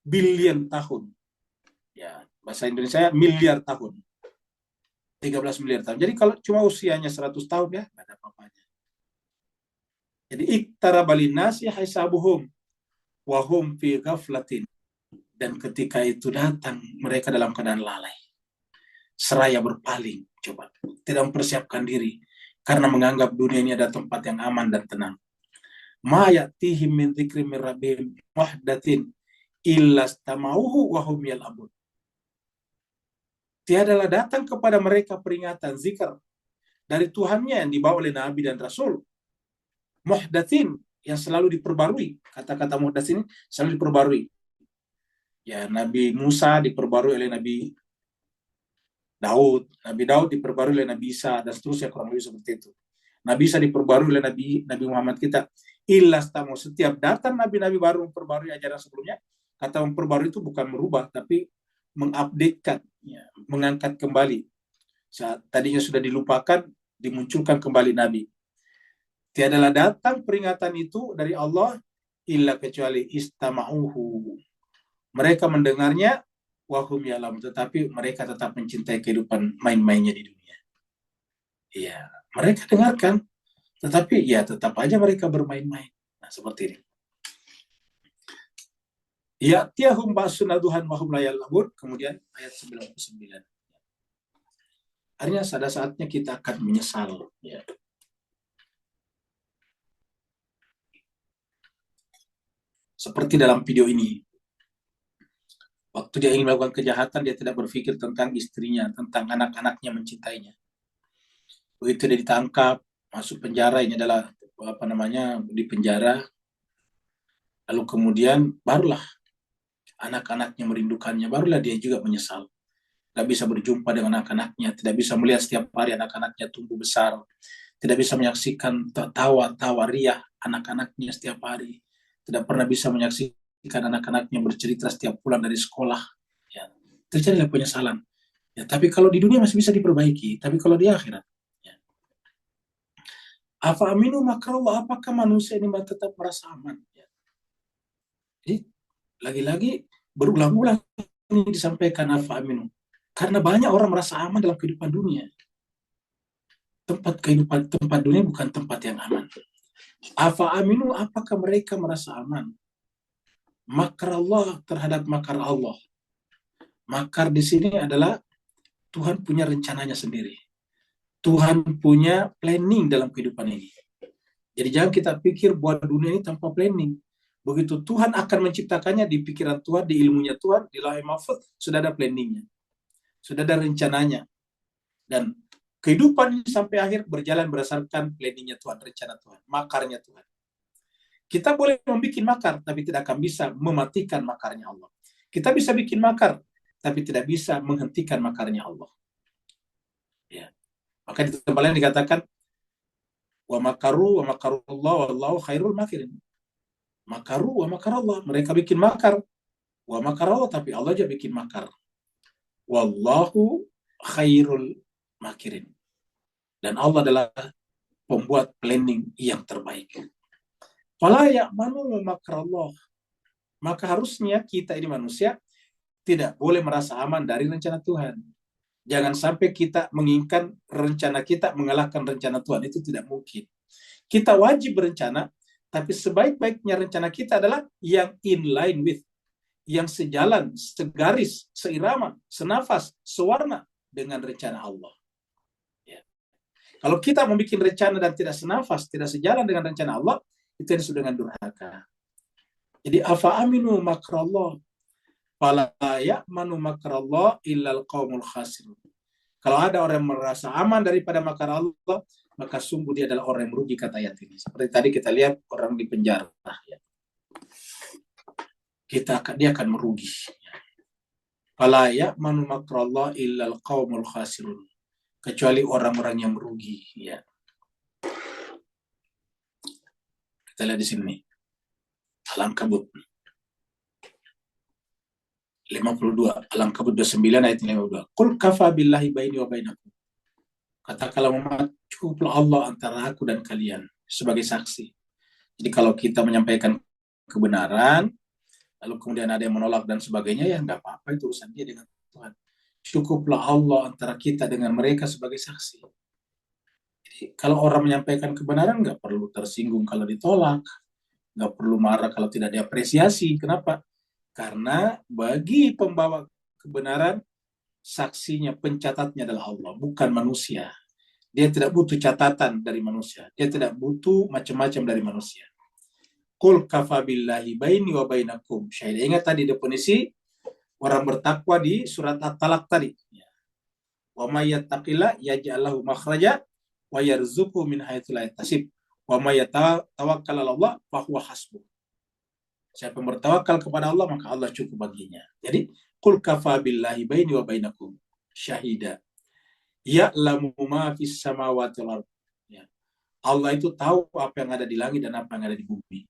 Bilion tahun. Ya, bahasa Indonesia miliar tahun. 13 miliar tahun. Jadi kalau cuma usianya 100 tahun ya, nggak ada apa-apanya. Jadi iktaraba linnasi hisabuhum wa hum fi ghaflatin. Dan ketika itu datang, mereka dalam keadaan lalai. Seraya berpaling, coba. Tidak mempersiapkan diri. Karena menganggap dunia ini ada tempat yang aman dan tenang. Ma ya'tihim min dzikri min rabbihim wahdatin illa stamauhu wa hum yal'abun. Tiadalah datang kepada mereka peringatan zikr dari Tuhannya yang dibawa oleh Nabi dan Rasul. Muhdatsin, yang selalu diperbarui. Kata-kata muhdatsin ini selalu diperbarui. Ya, Nabi Musa diperbarui oleh Nabi Daud. Nabi Daud diperbarui oleh Nabi Isa, dan seterusnya kurang lebih seperti itu. Nabi Isa diperbarui oleh Nabi Muhammad kita. Ilastamu, setiap datang nabi-nabi baru memperbarui ajaran sebelumnya. Kata memperbarui itu bukan merubah, tapi mengupdatekan, ya, mengangkat kembali. Saat tadinya sudah dilupakan, dimunculkan kembali Nabi. Tiadalah datang peringatan itu dari Allah illa kecuali istama'uhu. Mereka mendengarnya wahum ya'lam, tetapi mereka tetap mencintai kehidupan main-mainnya di dunia. Iya, mereka dengarkan, tetapi ya tetap aja mereka bermain-main. Nah, seperti ini. Ya tiahum ba'suna duhan wahum la ya'lamun. Kemudian ayat 99. Artinya pada saatnya kita akan menyesal. Ya. Seperti dalam video ini. Waktu dia ingin melakukan kejahatan, dia tidak berpikir tentang istrinya, tentang anak-anaknya mencintainya. Begitu dia ditangkap, masuk penjara, ini adalah di penjara. Lalu kemudian barulah anak-anaknya merindukannya, barulah dia juga menyesal. Tidak bisa berjumpa dengan anak-anaknya, tidak bisa melihat setiap hari anak-anaknya tumbuh besar, tidak bisa menyaksikan tawa riah anak-anaknya setiap hari, tidak pernah bisa menyaksikan anak-anaknya bercerita setiap pulang dari sekolah. Ya. terjadilah penyesalan. Ya, tapi kalau di dunia masih bisa diperbaiki, tapi kalau di akhirat, ya. Afa aminu makrallah, apakah manusia ini tetap merasa aman? Ya. Jadi lagi-lagi berulang-ulang ini disampaikan afa aminu, karena banyak orang merasa aman dalam kehidupan dunia. Tempat dunia bukan tempat yang aman. Afa aminu, apakah mereka merasa aman? Makrallah, terhadap makar Allah. Makar di sini adalah Tuhan punya rencananya sendiri. Tuhan punya planning dalam kehidupan ini. Jadi jangan kita pikir bahwa dunia ini tanpa planning. Begitu Tuhan akan menciptakannya, di pikiran Tuhan, di ilmunya Tuhan, di Lauhul Mahfuz, sudah ada planningnya. Sudah ada rencananya. Dan kehidupan ini sampai akhir berjalan berdasarkan planningnya Tuhan, rencana Tuhan, makarnya Tuhan. Kita boleh membuat makar, tapi tidak akan bisa mematikan makarnya Allah. Kita bisa bikin makar, tapi tidak bisa menghentikan makarnya Allah. Ya. Maka di tempat lain dikatakan, wa makaru wa makarullah wallahu khairul makirin. Makaru wa makarullah, mereka bikin makar. Wa makarullah, tapi Allah aja bikin makar. Wallahu khairul makirin. Dan Allah adalah pembuat planning yang terbaik. Fala ya'manu makrallah. Maka harusnya kita ini manusia tidak boleh merasa aman dari rencana Tuhan. Jangan sampai kita menginginkan rencana kita mengalahkan rencana Tuhan. Itu tidak mungkin. Kita wajib berencana, tapi sebaik-baiknya rencana kita adalah yang in line with, yang sejalan, segaris, seirama, senafas, sewarna dengan rencana Allah. Ya. Kalau kita membuat rencana dan tidak senafas, tidak sejalan dengan rencana Allah, itu yang disebut dengan durhaka. Jadi afa aminu makrallah fala ya'manu makrallah illal qaumul khasirun. Kalau ada orang yang merasa aman daripada makar Allah, maka sungguh dia adalah orang yang merugi, kata ayat ini. Seperti tadi kita lihat orang di penjara, ya. Dia akan merugi. Fala ya'manu makrallah illal qaumul khasirun. Kecuali orang-orang yang merugi, ya. Kita lihat di sini. Al-Ankabut 52, Al-Ankabut 29 ayat 52. Qul kafa billahi baini wa bainakum. Katakanlah Muhammad, cukuplah Allah antara aku dan kalian sebagai saksi. Jadi kalau kita menyampaikan kebenaran, lalu kemudian ada yang menolak dan sebagainya, ya nggak apa-apa, itu urusan dia dengan Tuhan. Cukuplah Allah antara kita dengan mereka sebagai saksi. Jadi kalau orang menyampaikan kebenaran, nggak perlu tersinggung kalau ditolak. Nggak perlu marah kalau tidak diapresiasi. Kenapa? Karena bagi pembawa kebenaran, saksinya, pencatatnya adalah Allah, bukan manusia. Dia tidak butuh catatan dari manusia. Dia tidak butuh macam-macam dari manusia. Qul kafa billahi baini wa bainakum syahida. Ingat tadi definisi orang bertakwa di surat At-Talaq tadi. Wa may yattaqillah yaj'al lahu makhraja wa yarzuqhu min haitsu la yahtasib. Wa may yatawakkal 'ala Allah fa huwa hasbuh. Siapa yang bertawakal kepada Allah, maka Allah cukup baginya. Jadi, qul kafa billahi baini wa bainakum syahida. Ya'lamu ma fis samawati wal ardh. Ya. Allah itu tahu apa yang ada di langit dan apa yang ada di bumi.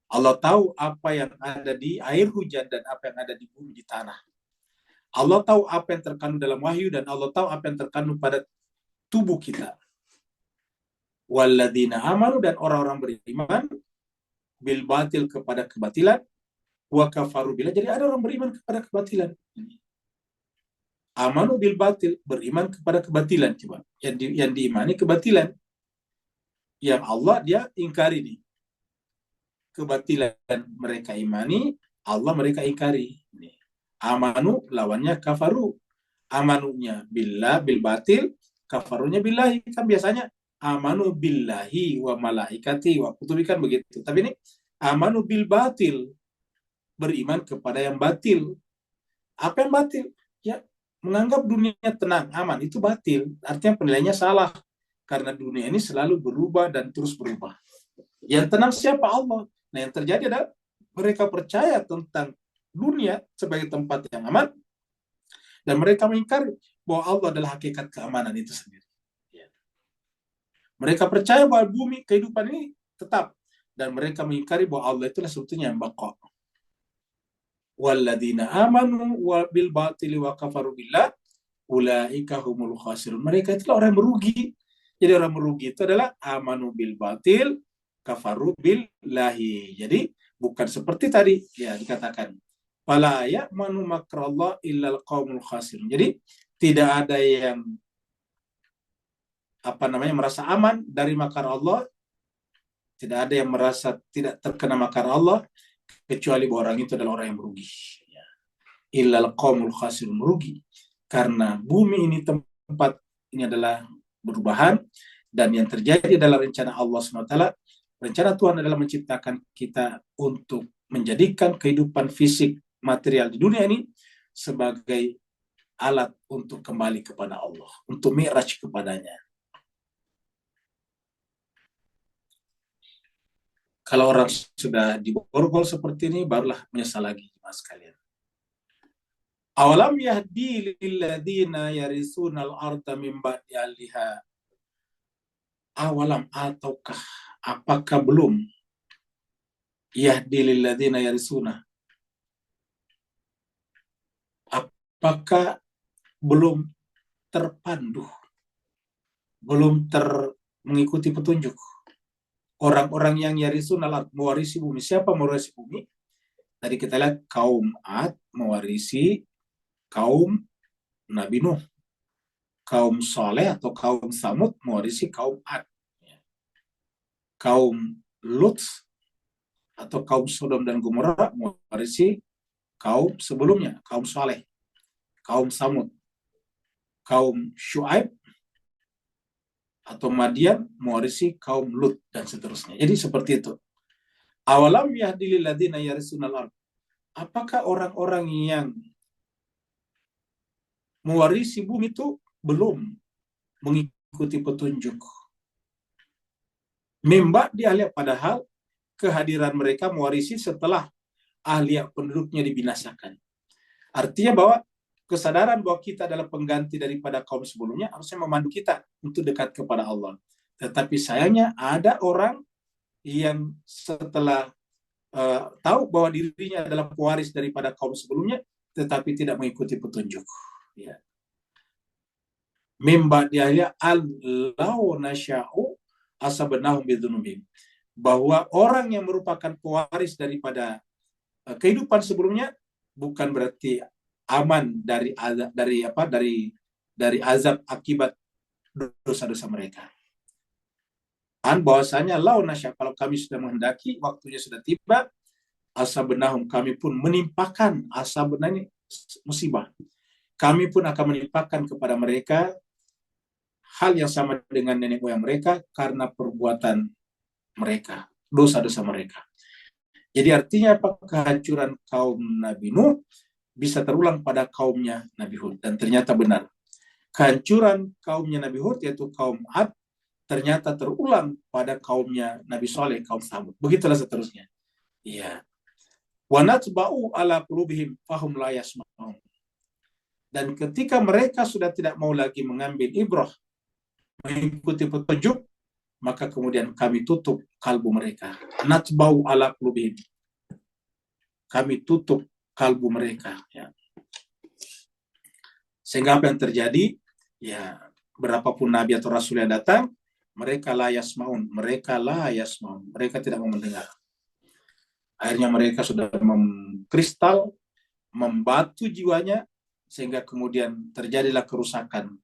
Allah tahu apa yang ada di air hujan dan apa yang ada di bumi, di tanah. Allah tahu apa yang terkandung dalam wahyu dan Allah tahu apa yang terkandung pada tubuh kita. Walladzina amanu, dan orang-orang beriman, bil batil, kepada kebatilan, wa kafaru billah. Jadi ada orang beriman kepada kebatilan. Amanu bil batil, beriman kepada kebatilan. Coba yang diimani kebatilan. Yang Allah dia ingkari nih. Kebatilan mereka imani, Allah mereka ingkari. Amanu lawannya kafaru. Amanunya billah, bil batil, kafarunya billahi. Kan biasanya amanu billahi wa malaikati wa kutubi, kan begitu. Tapi ini amanu bil batil, beriman kepada yang batil. Apa yang batil? Ya, menganggap dunia tenang, aman, itu batil. Artinya penilaiannya salah. Karena dunia ini selalu berubah dan terus berubah. Yang tenang siapa? Allah. Nah, yang terjadi adalah mereka percaya tentang dunia sebagai tempat yang aman, dan mereka mengingkari bahwa Allah adalah hakikat keamanan itu sendiri. Ya. Mereka percaya bahwa bumi, kehidupan ini tetap, dan mereka mengingkari bahwa Allah itulah sebetulnya yang baqa. walladzina amanu wa bil batili wa kafaru billah ulaika humul khasirun. Mereka itulah orang yang merugi. Jadi orang merugi itu adalah amanu bil batil, kafaru billahi. Jadi bukan seperti tadi ya dikatakan fala ya'manu makrallah illal qaumul khasirun. Jadi tidak ada yang merasa aman dari makar Allah, tidak ada yang merasa tidak terkena makar Allah kecuali bahwa orang itu adalah orang yang merugi. Ya. Illal qaumul khasirun, merugi karena bumi ini tempat ini adalah perubahan, dan yang terjadi adalah rencana Allah SWT. Rencana Tuhan adalah menciptakan kita untuk menjadikan kehidupan fisik material di dunia ini sebagai alat untuk kembali kepada Allah, untuk mi'raj kepadanya. Kalau orang sudah diborgol seperti ini, barulah menyesal lagi, mas kalian. Awalam yahdi lilladzina yarisunal arda min ba'di ahliha. Awalam, ataukah apakah belum yahdi lilladzina yarisuna, apakah belum terpandu, belum mengikuti petunjuk orang-orang yang yarisunal ard, mewarisi bumi. Siapa mewarisi bumi? Tadi kita lihat kaum Ad mewarisi kaum Nabi Nuh, kaum Saleh atau kaum Samud mewarisi kaum Ad, kaum Lut atau kaum Sodom dan Gomora mewarisi kaum sebelumnya, kaum Saleh, kaum Samud, kaum Syuaib atau Madian mewarisi kaum Lut, dan seterusnya. Jadi seperti itu. Awalam yahdi lil ladzina yarisunal ard. Apakah orang-orang yang mewarisi bumi itu belum mengikuti petunjuk? Mimba di ahliya, padahal kehadiran mereka mewarisi setelah ahliya penduduknya dibinasakan. Artinya bahwa kesadaran bahwa kita adalah pengganti daripada kaum sebelumnya harusnya memandu kita untuk dekat kepada Allah. Tetapi sayangnya ada orang yang setelah tahu bahwa dirinya adalah pewaris daripada kaum sebelumnya, tetapi tidak mengikuti petunjuk. Ya. Mimba diahya al-law nasya'u asabnahum bidzunubihim. Bahwa orang yang merupakan pewaris daripada kehidupan sebelumnya bukan berarti aman dari azab akibat dosa-dosa mereka. Bahwasanya lau nasya, kalau kami sudah menghendaki, waktunya sudah tiba, asabnahum, kami pun menimpakan, asabna ini musibah, kami pun akan menimpakan kepada mereka hal yang sama dengan nenek moyang mereka karena perbuatan mereka, dosa-dosa mereka. Jadi artinya apa? Kehancuran kaum Nabi Nuh bisa terulang pada kaumnya Nabi Hud. Dan ternyata benar. Kehancuran kaumnya Nabi Hud, yaitu kaum Ad, ternyata terulang pada kaumnya Nabi Saleh, kaum Samud. Begitulah seterusnya. Iya. Wa natba'u ala qulubihim fahum la yasma'un. Dan ketika mereka sudah tidak mau lagi mengambil ibrah, mengikuti petunjuk, maka kemudian kami tutup kalbu mereka. Natba'u ala qulubihim. Kami tutup kalbu mereka. Ya. Sehingga apa yang terjadi? Ya, berapapun nabi atau rasul yang datang, mereka la yasmaun, mereka tidak mau mendengar. Akhirnya mereka sudah mengkristal, membatu jiwanya, sehingga kemudian terjadilah kerusakan.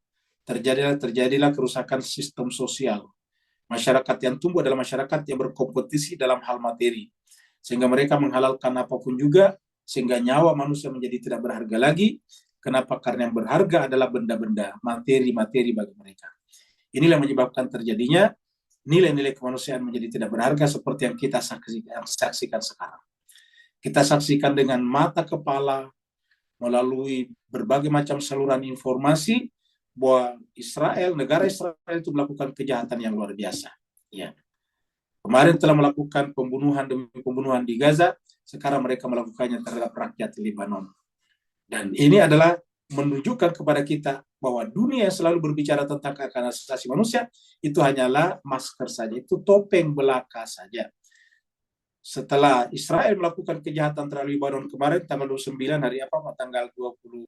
Terjadilah kerusakan sistem sosial. Masyarakat yang tumbuh adalah masyarakat yang berkompetisi dalam hal materi. Sehingga mereka menghalalkan apapun juga, sehingga nyawa manusia menjadi tidak berharga lagi. Kenapa? Karena yang berharga adalah benda-benda, materi-materi bagi mereka. Inilah yang menyebabkan terjadinya nilai-nilai kemanusiaan menjadi tidak berharga seperti yang kita saksikan sekarang. Kita saksikan dengan mata kepala melalui berbagai macam saluran informasi bahwa negara Israel itu melakukan kejahatan yang luar biasa. Ya. Kemarin telah melakukan pembunuhan demi pembunuhan di Gaza, sekarang mereka melakukannya terhadap rakyat Lebanon. Dan ini adalah menunjukkan kepada kita bahwa dunia yang selalu berbicara tentang hak asasi manusia itu hanyalah masker saja, itu topeng belaka saja. setelah Israel melakukan kejahatan terhadap Lebanon kemarin tanggal 29 hari apa? Tanggal 20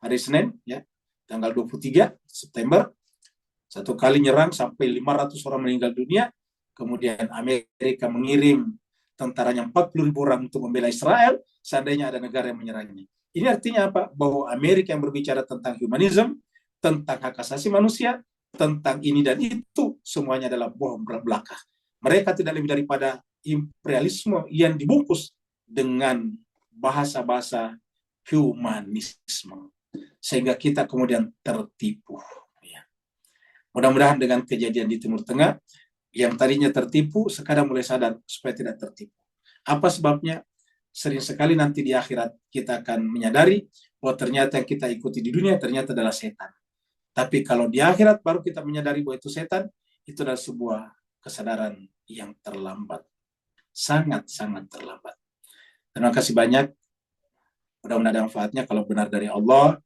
hari Senin ya. Tanggal 23 September satu kali nyerang sampai 500 orang meninggal dunia. Kemudian Amerika mengirim tentaranya 40.000 orang untuk membela Israel seandainya ada negara yang menyerangnya. Ini artinya apa? Bahwa Amerika yang berbicara tentang humanism, tentang hak asasi manusia, tentang ini dan itu, semuanya adalah bohong belaka. Mereka tidak lebih daripada imperialisme yang dibungkus dengan bahasa-bahasa humanisme. Sehingga kita kemudian tertipu. Mudah-mudahan dengan kejadian di Timur Tengah, yang tadinya tertipu, sekarang mulai sadar supaya tidak tertipu. Apa sebabnya? Sering sekali nanti di akhirat kita akan menyadari bahwa ternyata yang kita ikuti di dunia ternyata adalah setan. Tapi kalau di akhirat baru kita menyadari bahwa itu setan, itu adalah sebuah kesadaran yang terlambat. Sangat-sangat terlambat. Terima kasih banyak. Mudah-mudahan ada manfaatnya. Kalau benar dari Allah,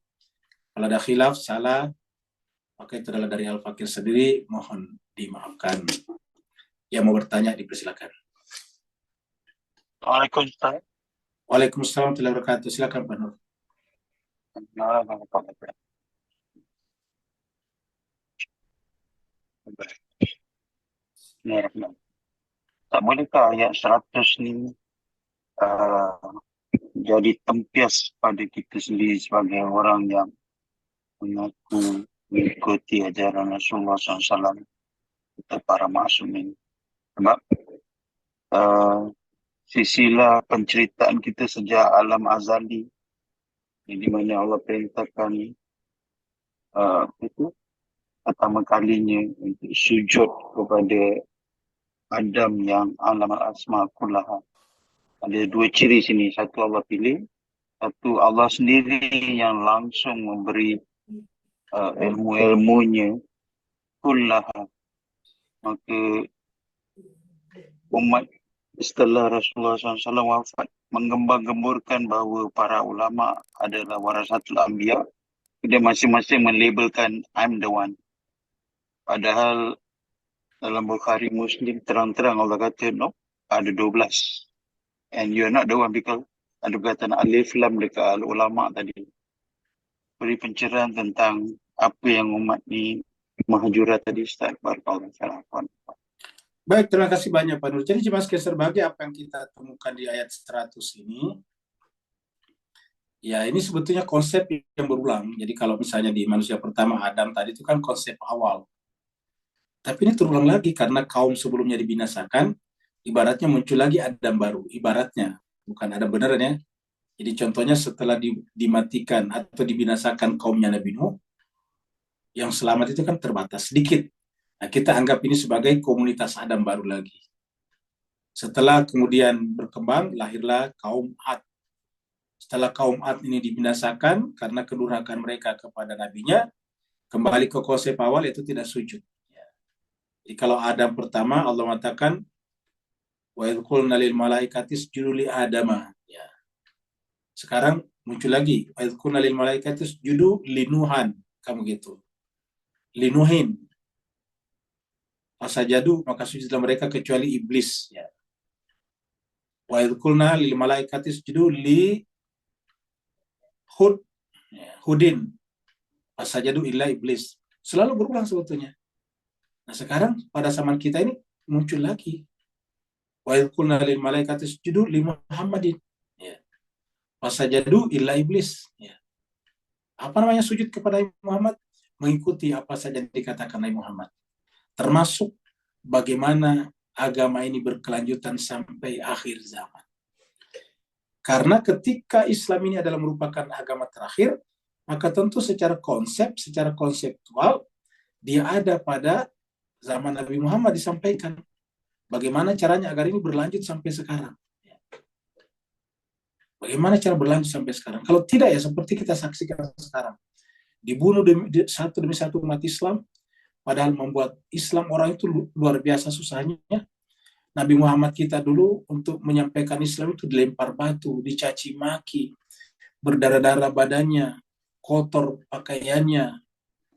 kalau ada khilaf, salah, maka itu adalah dari Al-Fakir sendiri, mohon dimaafkan. Yang mau bertanya dipersilakan. Waalaikumsalam. Waalaikumsalam warahmatullahi wabarakatuh. Silakan Pak Nur. Tak bolehkah ayat 100 ni jadi tempias pada kita sendiri sebagai orang yang mengaku mengikuti ajaran Rasulullah SAW atau para maksumin. Sebab silsilah penceritaan kita sejak alam azali, di mana Allah perintahkan itu pertama kalinya untuk sujud kepada Adam yang alam al-asma kullaha. Ada dua ciri sini. Satu Allah pilih, satu Allah sendiri yang langsung memberi ilmu-ilmunya kullaha. Maka umat setelah Rasulullah SAW wafat menggembar-gemburkan bahawa para ulama adalah warasatul anbiya. Dia masing-masing melabelkan I'm the one. Padahal dalam Bukhari Muslim terang-terang Allah kata no, ada 12. And you're not the one because ada perkataan alif lam dekat ulama tadi. Beri pencerahan tentang apa yang umat ni mahjura tadi Ustaz. Barakallahu. Baik, terima kasih banyak Pak Nur. Jadi cuma sebagai apa yang kita temukan di ayat 100 ini, ya ini sebetulnya konsep yang berulang. Jadi kalau misalnya di manusia pertama Adam tadi itu kan konsep awal. Tapi ini terulang lagi karena kaum sebelumnya dibinasakan, ibaratnya muncul lagi Adam baru. Ibaratnya, bukan Adam beneran ya. Jadi contohnya setelah dimatikan atau dibinasakan kaumnya Nabi Nuh, yang selamat itu kan terbatas, sedikit. Nah, kita anggap ini sebagai komunitas Adam baru lagi. Setelah kemudian berkembang, lahirlah kaum Ad. Setelah kaum Ad ini dibinasakan karena kedurhakaan mereka kepada nabinya, kembali ke konsep awal yaitu tidak sujud. Jadi kalau Adam pertama Allah mengatakan wa idh qulna lil malaikati isjudu li Adama. Ya. Sekarang muncul lagi wa idh qulna lil malaikati isjudu li Nuhan, kamu gitu. Li Nuhin. Fasajadu, maka sujudlah mereka kecuali iblis. Ya. Wa idh qulna lil malaikati isjudu li Hudin. Fasajadu illa iblis. Selalu berulang sebetulnya. Nah sekarang pada zaman kita ini muncul lagi. Wa idh qulna lil malaikati isjudu li Muhammadin. Ya. Fasajadu illa iblis. Ya. Apa namanya sujud kepada Muhammad? Mengikuti apa saja yang dikatakan Nabi Muhammad. Termasuk bagaimana agama ini berkelanjutan sampai akhir zaman. Karena ketika Islam ini adalah merupakan agama terakhir, maka tentu secara konseptual, dia ada pada zaman Nabi Muhammad disampaikan. Bagaimana caranya agar ini berlanjut sampai sekarang. Bagaimana cara berlanjut sampai sekarang? Kalau tidak ya seperti kita saksikan sekarang. Dibunuh satu demi satu umat Islam, padahal membuat Islam orang itu luar biasa susahnya. Nabi Muhammad kita dulu untuk menyampaikan Islam itu dilempar batu, dicaci maki, berdarah-darah badannya, kotor pakaiannya,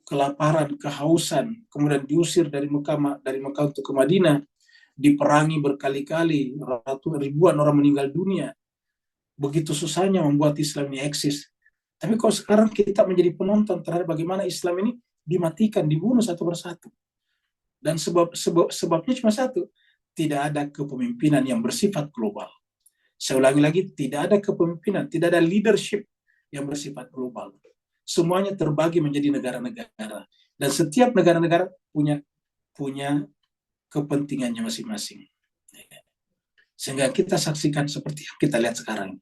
kelaparan, kehausan, kemudian diusir dari Mekah untuk ke Madinah, diperangi berkali-kali, ribuan orang meninggal dunia. Begitu susahnya membuat Islam ini eksis. Tapi kalau sekarang kita menjadi penonton terhadap bagaimana Islam ini dimatikan, dibunuh satu persatu. Dan sebabnya cuma satu, tidak ada kepemimpinan yang bersifat global. Saya ulangi lagi, tidak ada kepemimpinan, tidak ada leadership yang bersifat global. Semuanya terbagi menjadi negara-negara. Dan setiap negara-negara punya kepentingannya masing-masing. Sehingga kita saksikan seperti yang kita lihat sekarang.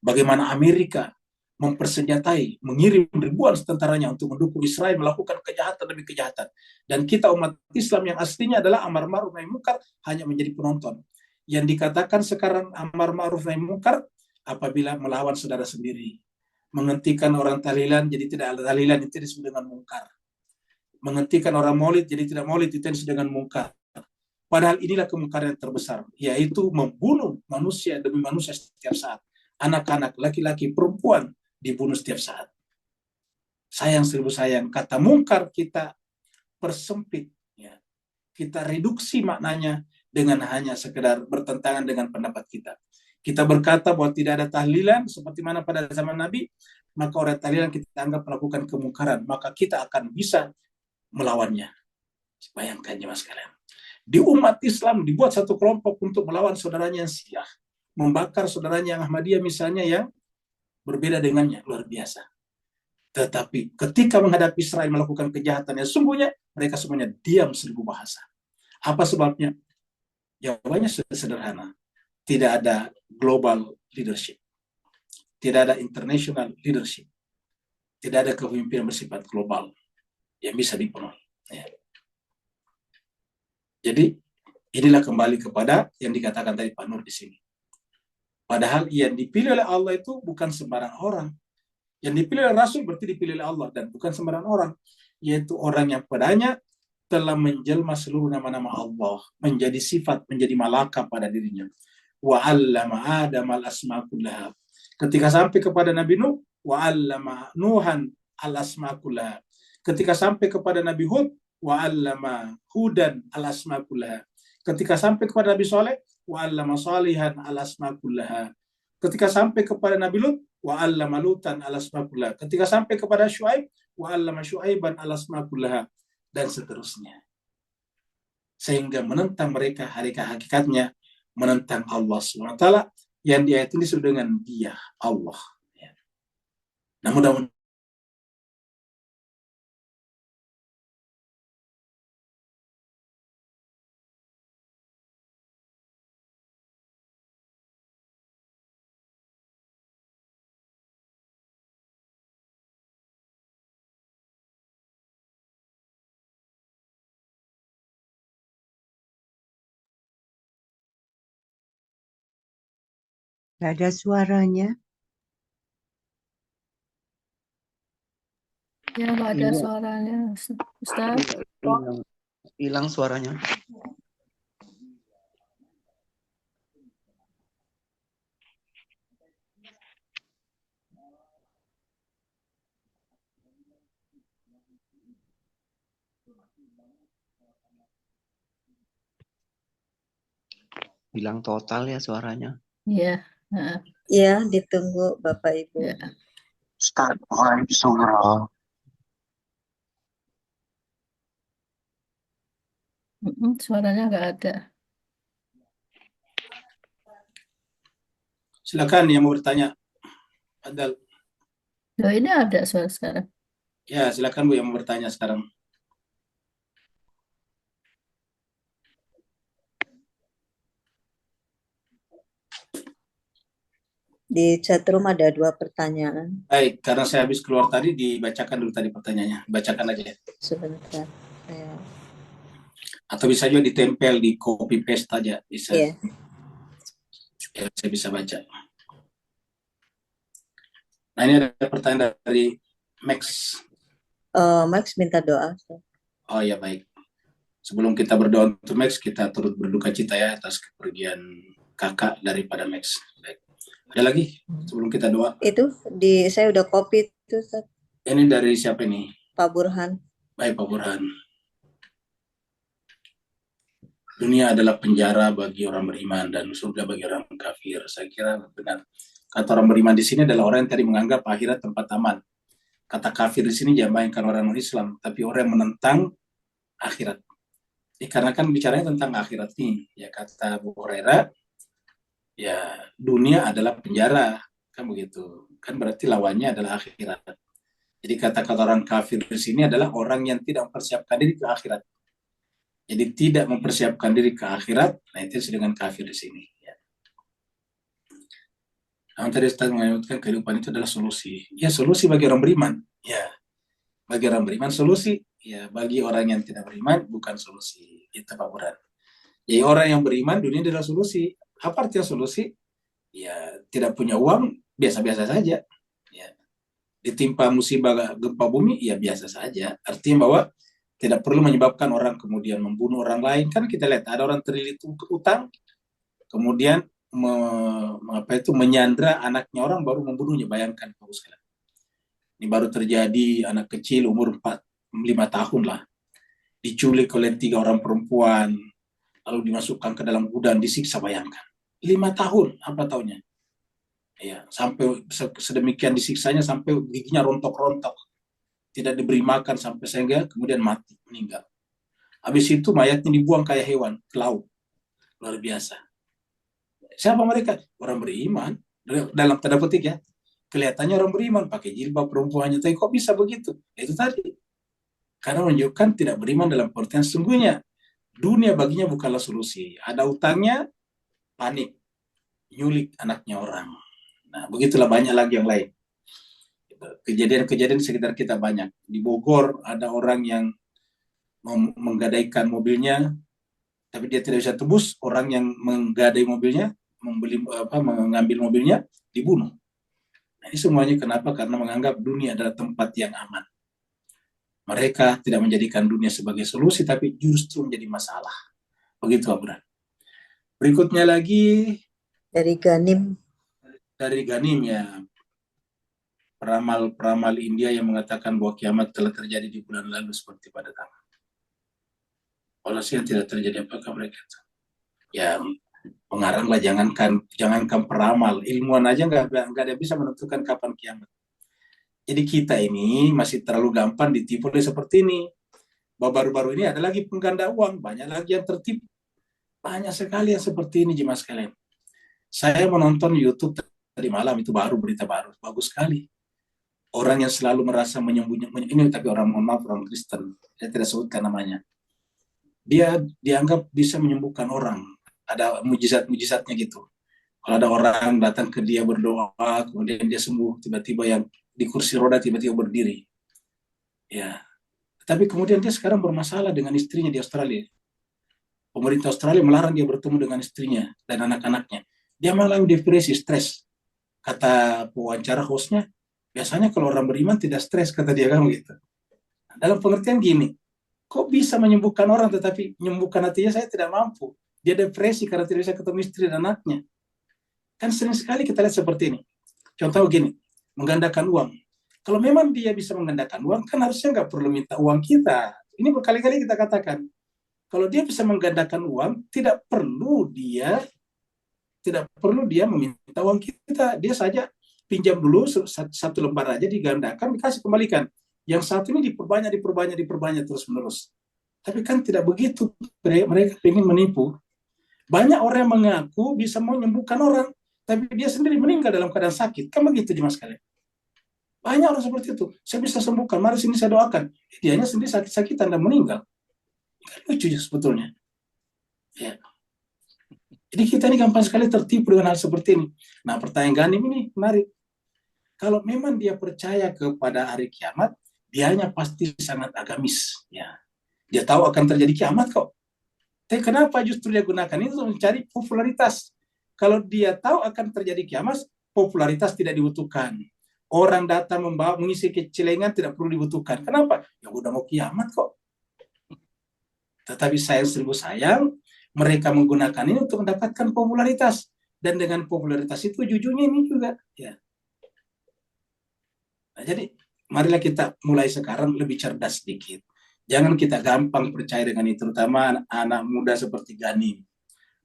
Bagaimana Amerika mempersenjatai, mengirim ribuan tentaranya untuk mendukung Israel melakukan kejahatan demi kejahatan. Dan kita umat Islam yang aslinya adalah amar ma'ruf nahi munkar hanya menjadi penonton. Yang dikatakan sekarang amar ma'ruf nahi munkar apabila melawan saudara sendiri. Menghentikan orang tahlilan jadi tidak ada tahlilan, itu disebut dengan munkar. Menghentikan orang maulid jadi tidak maulid, itu disebut dengan munkar. Padahal inilah kemungkaran yang terbesar, yaitu membunuh manusia demi manusia setiap saat. Anak-anak, laki-laki, perempuan dibunuh setiap saat. Sayang seribu sayang, kata mungkar kita persempit, ya. Kita reduksi maknanya dengan hanya sekedar bertentangan dengan pendapat kita. Kita berkata bahwa tidak ada tahlilan seperti mana pada zaman Nabi, maka orang tahlilan kita anggap melakukan kemungkaran, maka kita akan bisa melawannya. Bayangkan jemaah sekalian. Di umat Islam dibuat satu kelompok untuk melawan saudaranya yang Syiah, membakar saudaranya yang Ahmadiyah misalnya yang berbeda dengannya, luar biasa. Tetapi ketika menghadapi Israel melakukan kejahatan yang sungguhnya, mereka semuanya diam seribu bahasa. Apa sebabnya? Jawabannya sederhana. Tidak ada global leadership. Tidak ada international leadership. Tidak ada kepemimpinan bersifat global yang bisa dipenuhi. Ya. Jadi inilah kembali kepada yang dikatakan tadi Pak Nur di sini. Padahal yang dipilih oleh Allah itu bukan sembarang orang. Yang dipilih oleh Rasul berarti dipilih oleh Allah dan bukan sembarang orang. Yaitu orang yang padanya telah menjelma seluruh nama-nama Allah. Menjadi sifat, menjadi malaka pada dirinya. Wa 'allama Adam al-asma kullaha. Ketika sampai kepada Nabi Nuh, wa 'allama Nuhan al-asma kullaha. Ketika sampai kepada Nabi Hud, wa 'allama Hudan al-asma kullaha. Ketika sampai kepada Nabi Saleh, wa 'allama Salihan al-asma kullaha. Ketika sampai kepada Nabi Lut, wa 'allama Lutan al-asma kullaha. Ketika sampai kepada Syuaib, wa 'allama Syuaiban al-asma kullaha, dan seterusnya. Sehingga menentang mereka hakikatnya menentang Allah SWT yang di ayat ini disebut dengan Dia, Allah. Nah, mudah-mudahan Gak ada suaranya. Ya, nggak ada Iya. suaranya, Ustaz. Hilang suaranya. Hilang total ya suaranya. Iya. Nah, Ya, ditunggu Bapak Ibu. ya. Start by surah. Suaranya nggak ada. silakan yang mau bertanya. Adal. Loh, ini ada suara sekarang. Ya, silakan Bu yang mau bertanya sekarang. Di chatroom ada 2 pertanyaan. Baik, karena saya habis keluar tadi, dibacakan dulu tadi pertanyaannya. Bacakan aja. Sebentar. Saya... Atau bisa juga ditempel di copy paste aja. Bisa. Iya. Ya, saya bisa baca. Nah, ini ada pertanyaan dari Max. Max minta doa. Oh ya, baik. Sebelum kita berdoa untuk Max, kita turut berduka cita ya atas kepergian kakak daripada Max. Baik. Ada lagi sebelum kita doa? Itu saya udah copy itu, Ustaz. Ini dari siapa ini? Pak Burhan. Baik, Pak Burhan. dunia adalah penjara bagi orang beriman dan surga bagi orang kafir. Saya kira benar. Kata orang beriman di sini adalah orang yang tadi menganggap akhirat tempat aman. Kata kafir di sini jangan bayangkan orang non-Islam, tapi orang yang menentang akhirat. Karena kan bicaranya tentang akhirat nih, ya kata Abu Hurairah, ya dunia adalah penjara, kan begitu. Kan berarti lawannya adalah akhirat. Jadi kata-kata orang kafir di sini adalah orang yang tidak mempersiapkan diri ke akhirat. Jadi tidak mempersiapkan diri ke akhirat, nah itu dengan kafir di sini. Ya. Namun tadi Ustaz menyebutkan kehidupan itu adalah solusi. Ya solusi bagi orang beriman. Ya bagi orang beriman solusi. Ya bagi orang yang tidak beriman bukan solusi. Itu Pak Burhan. Jadi orang yang beriman dunia adalah solusi. Apa artinya solusi? Ya tidak punya uang biasa-biasa saja. Ya. Ditimpa musibah gempa bumi ya biasa saja. Artinya bahwa tidak perlu menyebabkan orang kemudian membunuh orang lain. Kan kita lihat ada orang terlilit utang, kemudian menyandra anaknya orang baru membunuhnya. Bayangkan Pak sekalian. Ini baru terjadi anak kecil umur 5 tahun lah. Diculik oleh 3 orang perempuan, lalu dimasukkan ke dalam gudang, disiksa, bayangkan. 5 tahun, apa taunya? Ya, sampai sedemikian disiksanya sampai giginya rontok-rontok. Tidak diberi makan sampai sehingga kemudian mati, meninggal. Habis itu mayatnya dibuang kayak hewan ke laut. Luar biasa. Siapa mereka? Orang beriman. Dalam tanda petik ya. Kelihatannya orang beriman, pakai jilbab perempuannya. Tapi kok bisa begitu? Itu tadi. Karena menunjukkan tidak beriman dalam pengertian sesungguhnya. Dunia baginya bukanlah solusi. Ada utangnya, panik. Nyulik anaknya orang. Nah, begitulah banyak lagi yang lain. Kejadian-kejadian di sekitar kita banyak. Di Bogor ada orang yang menggadaikan mobilnya, tapi dia tidak bisa tebus. Orang yang menggadai mobilnya, mengambil mobilnya, dibunuh. Nah, ini semuanya kenapa? Karena menganggap dunia adalah tempat yang aman. Mereka tidak menjadikan dunia sebagai solusi, tapi justru menjadi masalah. Begitu, Abra. Berikutnya lagi Dari Ganim. Dari Ganim ya. Peramal India yang mengatakan bahwa kiamat telah terjadi di bulan lalu seperti pada tahun. Polisi yang tidak terjadi apakah mereka? Ya pengarang lah, jangankan peramal, ilmuwan aja nggak ada bisa menentukan kapan kiamat. Jadi kita ini masih terlalu gampang ditipu oleh seperti ini. Bahwa baru-baru ini ada lagi pengganda uang, banyak lagi yang tertipu. Banyak sekali yang seperti ini jemaah sekalian. Saya menonton YouTube tadi malam, itu baru berita baru, bagus sekali. Orang yang selalu merasa menyembunyikan ini, tapi orang, mohon maaf, orang Kristen, saya tidak sebutkan namanya. Dia dianggap bisa menyembuhkan orang, ada mujizat-mujizatnya gitu. Kalau ada orang datang ke dia berdoa, kemudian dia sembuh, tiba-tiba yang di kursi roda tiba-tiba berdiri. Ya, tapi kemudian dia sekarang bermasalah dengan istrinya di Australia. Pemerintah Australia melarang dia bertemu dengan istrinya dan anak-anaknya. Dia mengalami depresi, stres. Kata pewawancara hostnya, biasanya kalau orang beriman tidak stres, kata dia kan gitu. Dalam pengertian gini, kok bisa menyembuhkan orang tetapi menyembuhkan hatinya saya tidak mampu. Dia depresi karena tidak bisa ketemu istri dan anaknya. Kan sering sekali kita lihat seperti ini. Contoh gini, menggandakan uang. Kalau memang dia bisa menggandakan uang, kan harusnya nggak perlu minta uang kita. Ini berkali-kali kita katakan. Kalau dia bisa menggandakan uang, tidak perlu dia meminta uang kita. Dia saja pinjam dulu satu lembar aja, digandakan, dikasih kembalikan. Yang satu ini diperbanyak terus menerus. Tapi kan tidak begitu. Mereka ingin menipu. Banyak orang yang mengaku bisa menyembuhkan orang, tapi dia sendiri meninggal dalam keadaan sakit. Kan begitu jemaah sekalian. Banyak orang seperti itu. Saya bisa sembuhkan, mari sini saya doakan. Dianya sendiri sakit-sakitan dan meninggal. Kan lucu ya sebetulnya. Ya. Jadi kita ini gampang sekali tertipu dengan hal seperti ini. Nah, pertanyaan Ganim ini menarik. Kalau memang dia percaya kepada hari kiamat, dianya pasti sangat agamis. Ya. Dia tahu akan terjadi kiamat kok. Tapi kenapa justru dia gunakan itu untuk mencari popularitas? Kalau dia tahu akan terjadi kiamat, popularitas tidak dibutuhkan. Orang datang mengisi kecelengan tidak perlu dibutuhkan. Kenapa? Ya udah mau kiamat kok. Tetapi sayang seribu sayang, mereka menggunakan ini untuk mendapatkan popularitas. Dan dengan popularitas itu jujurnya ini juga. Ya. Nah, jadi marilah kita mulai sekarang lebih cerdas sedikit. Jangan kita gampang percaya dengan itu, terutama anak muda seperti Gani.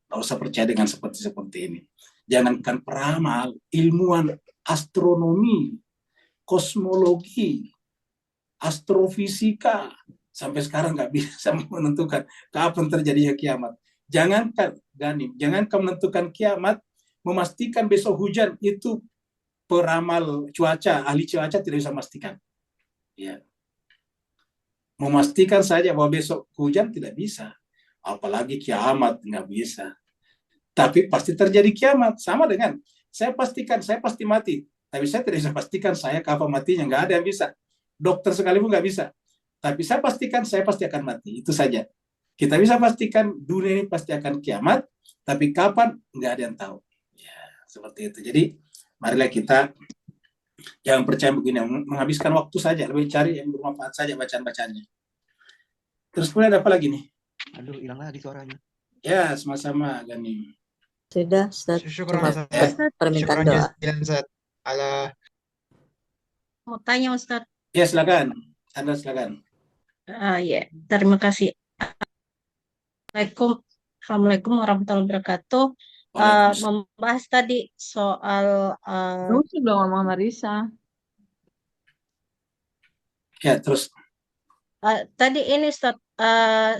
Nggak usah percaya dengan seperti ini. Jangankan peramal, ilmuwan astronomi, kosmologi, astrofisika, sampai sekarang nggak bisa menentukan kapan terjadinya kiamat. Jangankan Gani, jangankan menentukan kiamat, memastikan besok hujan, itu peramal cuaca, ahli cuaca tidak bisa memastikan. Ya. Memastikan saja bahwa besok hujan tidak bisa, apalagi kiamat nggak bisa. Tapi pasti terjadi kiamat, sama dengan saya pastikan saya pasti mati, tapi saya tidak bisa pastikan saya kapan matinya, nggak ada yang bisa. Dokter sekalipun nggak bisa. Tapi saya pastikan saya pasti akan mati, itu saja. Kita bisa pastikan dunia ini pasti akan kiamat, tapi kapan nggak ada yang tahu. Ya, seperti itu. Jadi marilah kita jangan percaya begini, menghabiskan waktu saja, lebih cari yang bermanfaat saja bacaan-bacaannya. Terus kemudian ada apa lagi nih? Aduh, hilang lagi suaranya. Ya, sama-sama Gani. Sudah, Ustaz. Syukuran Cuma Ustaz. permintaan Syukuran doa. jazilan Ustaz. Ala Mau tanya Ustaz. Ya, silakan. Anda silakan. Ya, terima kasih. Assalamualaikum warahmatullahi wabarakatuh. Waalaikumsalam. Membahas tadi soal Lu sih belum ngomong sama Risa. Ya, terus. tadi ini Ustaz,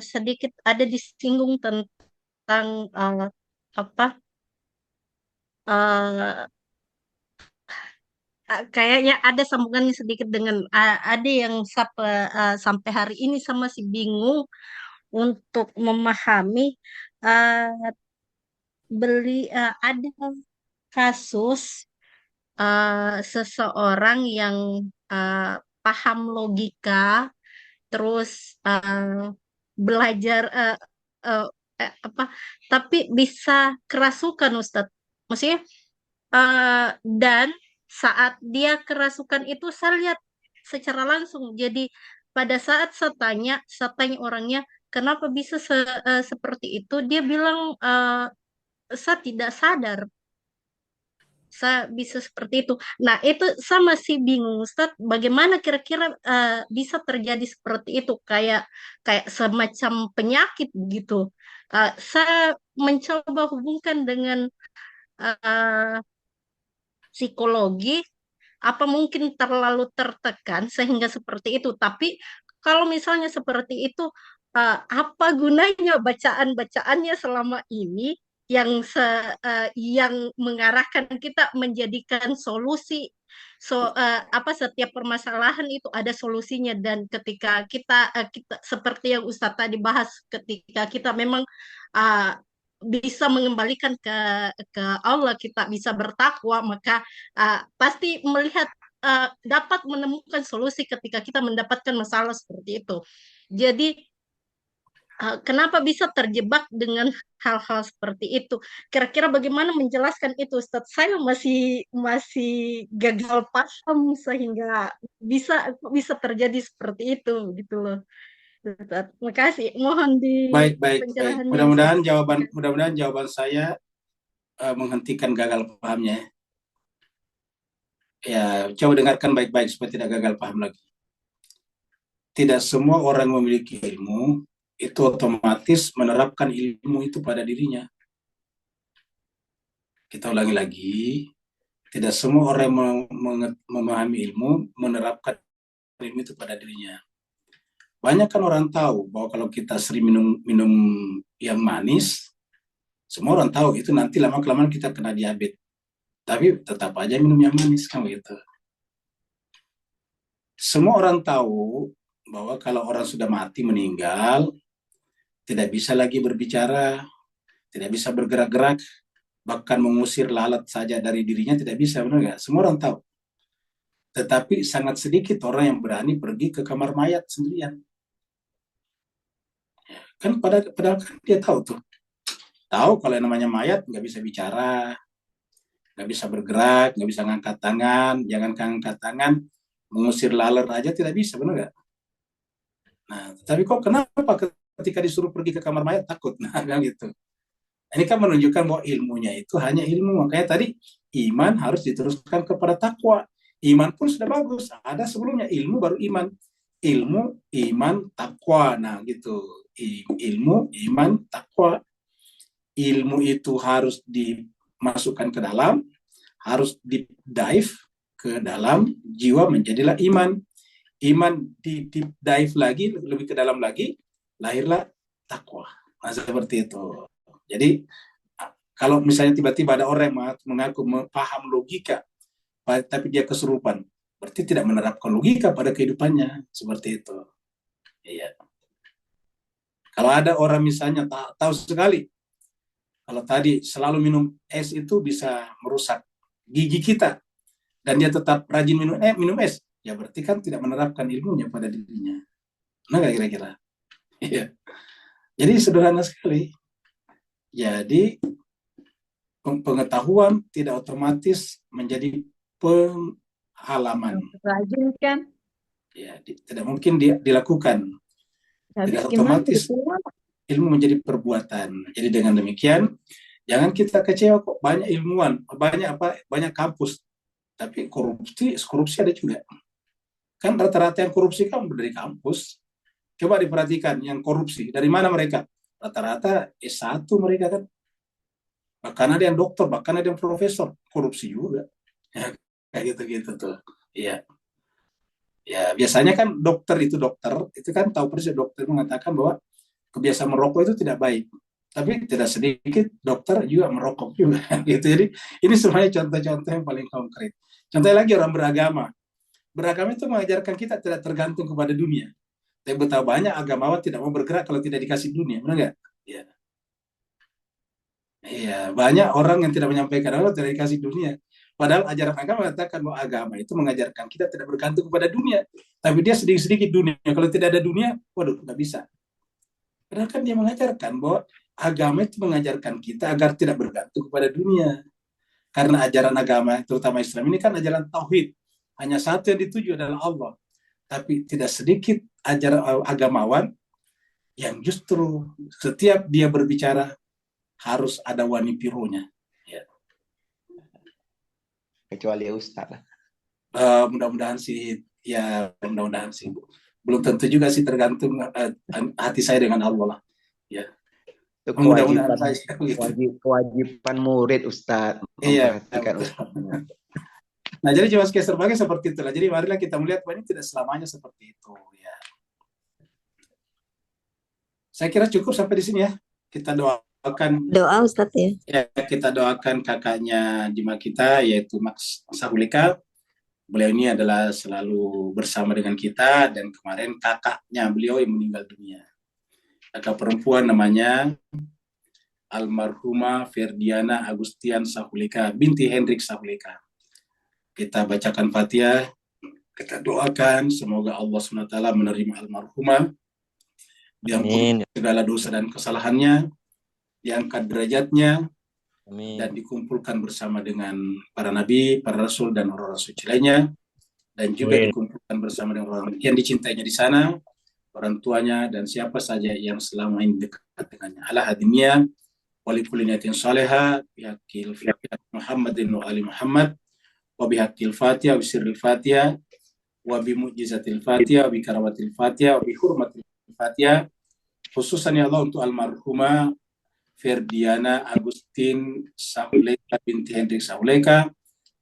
sedikit ada disinggung tentang apa? Kayaknya ada sambungannya sedikit dengan ada yang sampai hari ini sama masih bingung untuk memahami ada kasus seseorang yang paham logika, terus belajar tapi bisa kerasukan Ustadz. Maksudnya dan saat dia kerasukan itu saya lihat secara langsung. Jadi pada saat saya tanya orangnya kenapa bisa seperti itu, dia bilang saya tidak sadar saya bisa seperti itu. Nah, itu saya masih bingung, Ustaz, bagaimana kira-kira bisa terjadi seperti itu, kayak semacam penyakit gitu. Saya mencoba hubungkan dengan psikologi, apa mungkin terlalu tertekan sehingga seperti itu. Tapi kalau misalnya seperti itu, apa gunanya bacaan-bacaannya selama ini yang yang mengarahkan kita menjadikan solusi setiap permasalahan itu ada solusinya, dan ketika kita seperti yang Ustadz tadi bahas, ketika kita memang bisa mengembalikan ke Allah, kita bisa bertakwa, maka pasti melihat dapat menemukan solusi ketika kita mendapatkan masalah seperti itu. Jadi kenapa bisa terjebak dengan hal-hal seperti itu? Kira-kira bagaimana menjelaskan itu, Ustadz? Saya masih gagal paham sehingga bisa terjadi seperti itu, gitu loh. Ustadz, terima kasih. Mohon di Baik. pencerahannya. Mudah-mudahan jawaban saya menghentikan gagal pahamnya. Ya, coba dengarkan baik-baik supaya tidak gagal paham lagi. Tidak semua orang memiliki ilmu itu otomatis menerapkan ilmu itu pada dirinya. Kita ulangi lagi, tidak semua orang memahami ilmu menerapkan ilmu itu pada dirinya. Banyak kan orang tahu bahwa kalau kita sering minum yang manis, semua orang tahu itu nanti lama-kelamaan kita kena diabetes. Tapi tetap aja minum yang manis kan gitu. Semua orang tahu bahwa kalau orang sudah mati, meninggal, tidak bisa lagi berbicara, tidak bisa bergerak-gerak, bahkan mengusir lalat saja dari dirinya tidak bisa, benar nggak? Semua orang tahu. Tetapi sangat sedikit orang yang berani pergi ke kamar mayat sendirian. Kan padahal kan dia tahu tuh. Tahu kalau yang namanya mayat nggak bisa bicara, nggak bisa bergerak, nggak bisa ngangkat tangan, jangan ngangkat tangan, mengusir lalat aja tidak bisa, benar nggak? Nah, tapi kok kenapa ketika disuruh pergi ke kamar mayat takut? Nah, kan gitu. Ini kan menunjukkan bahwa ilmunya itu hanya ilmu. Makanya tadi iman harus diteruskan kepada takwa. Iman pun sudah bagus, ada sebelumnya ilmu baru iman. ilmu, iman, takwa. Nah, gitu. Ilmu, iman, takwa. Ilmu itu harus dimasukkan ke dalam, harus deep dive ke dalam jiwa, menjadilah iman. Iman di deep dive lagi, lebih ke dalam lagi, lahirlah takwa. Nah, seperti itu. Jadi kalau misalnya tiba-tiba ada orang yang mengaku paham logika, tapi dia kesurupan, berarti tidak menerapkan logika pada kehidupannya. Seperti itu. Iya. Kalau ada orang misalnya tahu sekali, kalau tadi selalu minum es itu bisa merusak gigi kita, dan dia tetap rajin minum es, ya berarti kan tidak menerapkan ilmunya pada dirinya. Nah, nggak kira-kira? Iya. Jadi sederhana sekali. Jadi pengetahuan tidak otomatis menjadi pengalaman. Rajin kan? Ya, tidak mungkin dilakukan. Habis Tidak gimana otomatis gitu? ilmu menjadi perbuatan. Jadi dengan demikian, jangan kita kecewa kok, banyak ilmuwan, banyak kampus, tapi korupsi ada juga. Kan rata-rata yang korupsi kan dari kampus. Coba diperhatikan yang korupsi, dari mana mereka? Rata-rata S1 mereka kan. Bahkan ada yang dokter, bahkan ada yang profesor, korupsi juga. Ya, kayak gitu-gitu tuh. Iya. Ya, biasanya kan dokter itu kan tahu persis, dokter mengatakan bahwa kebiasaan merokok itu tidak baik. Tapi tidak sedikit dokter juga merokok juga. Gitu. Jadi ini semuanya contoh-contoh yang paling konkret. Contohnya lagi orang beragama. Beragama itu mengajarkan kita tidak tergantung kepada dunia. Tapi betapa banyak agamawan tidak mau bergerak kalau tidak dikasih dunia, benar nggak? Iya. Iya, banyak orang yang tidak menyampaikan Allah tidak dikasih dunia. Padahal ajaran agama mengatakan bahwa agama itu mengajarkan kita tidak bergantung kepada dunia. Tapi dia sedikit-sedikit dunia. Kalau tidak ada dunia, waduh, nggak bisa. Padahal kan dia mengajarkan bahwa agama itu mengajarkan kita agar tidak bergantung kepada dunia. Karena ajaran agama, terutama Islam ini kan ajaran tauhid. Hanya satu yang dituju adalah Allah. Tapi tidak sedikit ajaran agamawan yang justru setiap dia berbicara harus ada wani pironya. Ya. Kecuali Ustaz lah. Mudah-mudahan sih, ya mudah-mudahan sih. Belum tentu juga sih, tergantung hati saya dengan Allah lah. Ya. Itu Mudah-mudahan kewajiban murid Ustaz memperhatikan Ustaz. Nah, jadi cuma seperti itulah. Jadi marilah kita melihat bahwa ini tidak selamanya seperti itu. Ya. Saya kira cukup sampai di sini ya. Kita doakan. Doa Ustadz ya. Ya, kita doakan kakaknya jemaah kita, yaitu Max Sahuleka. Beliau ini adalah selalu bersama dengan kita, dan kemarin kakaknya beliau yang meninggal dunia. Kakak perempuan namanya almarhumah Ferdiana Agustian Sahuleka binti Hendrik Sahuleka. Kita bacakan Fatihah, kita doakan semoga Allah SWT menerima almarhumah, diampuni segala dosa dan kesalahannya, diangkat derajatnya, dan dikumpulkan bersama dengan para nabi, para rasul, dan orang rasul lainnya, dan juga dikumpulkan bersama dengan orang yang dicintainya di sana, orang tuanya, dan siapa saja yang selama ini dekat dengannya. Ala hadimiyah, wali kuliniyatin salihah, bihaqil Muhammadin wa ali Muhammad, wa bihaqil Fatihah, wa bisirril Fatihah, wa bimu'jizatil Fatihah, wa bikarawatil Fatihah, wa bihurmatil Fatihah, khususan ya Allah untuk almarhumah Ferdiana Agustin Sahuleka binti Hendrik Sahuleka.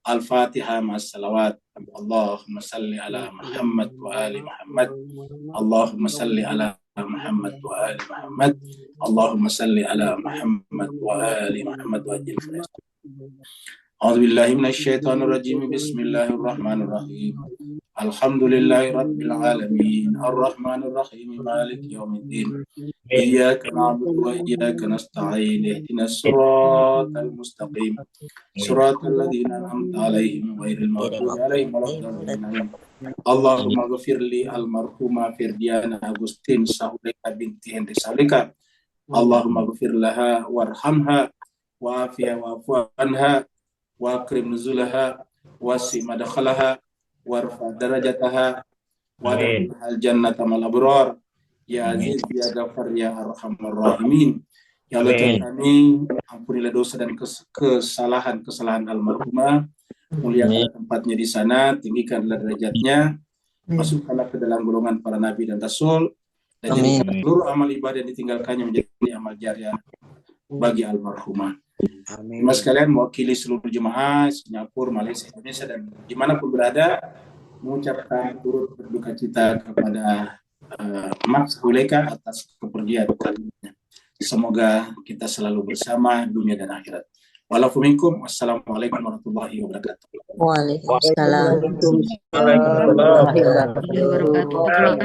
Al-Fatihah mas salawat. Allahumma salli ala Muhammad wa ali Muhammad. Allahumma salli ala Muhammad wa ali Muhammad. Allahumma salli ala Muhammad wa ali Muhammad wa ajil faiz. A'udzu billahi minasyaitonir rajim. Bismillahirrahmanirrahim. Alhamdulillahi rabbil alamin. Arrahmanir rahim. Maliki yaumiddin. Iyyaka na'budu wa iyyaka nasta'in. Ihdinas siratal mustaqim. Siratal ladzina an'amta 'alaihim ghairil maghdubi 'alaihim waladdallin. Allahumma ighfir li almarhumah Ferdiana Agustin Sahuleka binti Hendrik Sahuleka. Allahumma ighfir laha warhamha wa'afiha wa'fu anha wa akrim nuzulaha wasi madkhalaha warfa darajataha wa adkhilha al-jannata mal abrar ya aziz ya ghafar ya arhamar rahimin. Ya Allah, kami ampunilah dosa dan kesalahan almarhumah, muliakan tempatnya di sana, tinggikanlah derajatnya, Masukkanlah ke dalam golongan para nabi dan rasul, dan Amin. jadikan seluruh amal ibadah yang ditinggalkannya menjadi amal jariah bagi almarhumah. Amin. Mas sekalian, mewakili seluruh jemaah Singapura, Malaysia, Indonesia, dan dimanapun berada, mengucapkan turut berduka cita kepada Mas Huleka atas kepergian kalinya. Semoga kita selalu bersama dunia dan akhirat. Waalaikumsalam. Wassalamualaikum warahmatullahi wabarakatuh. Waalaikumsalam. Waalaikumsalam warahmatullahi wabarakatuh. Wabarakatuh.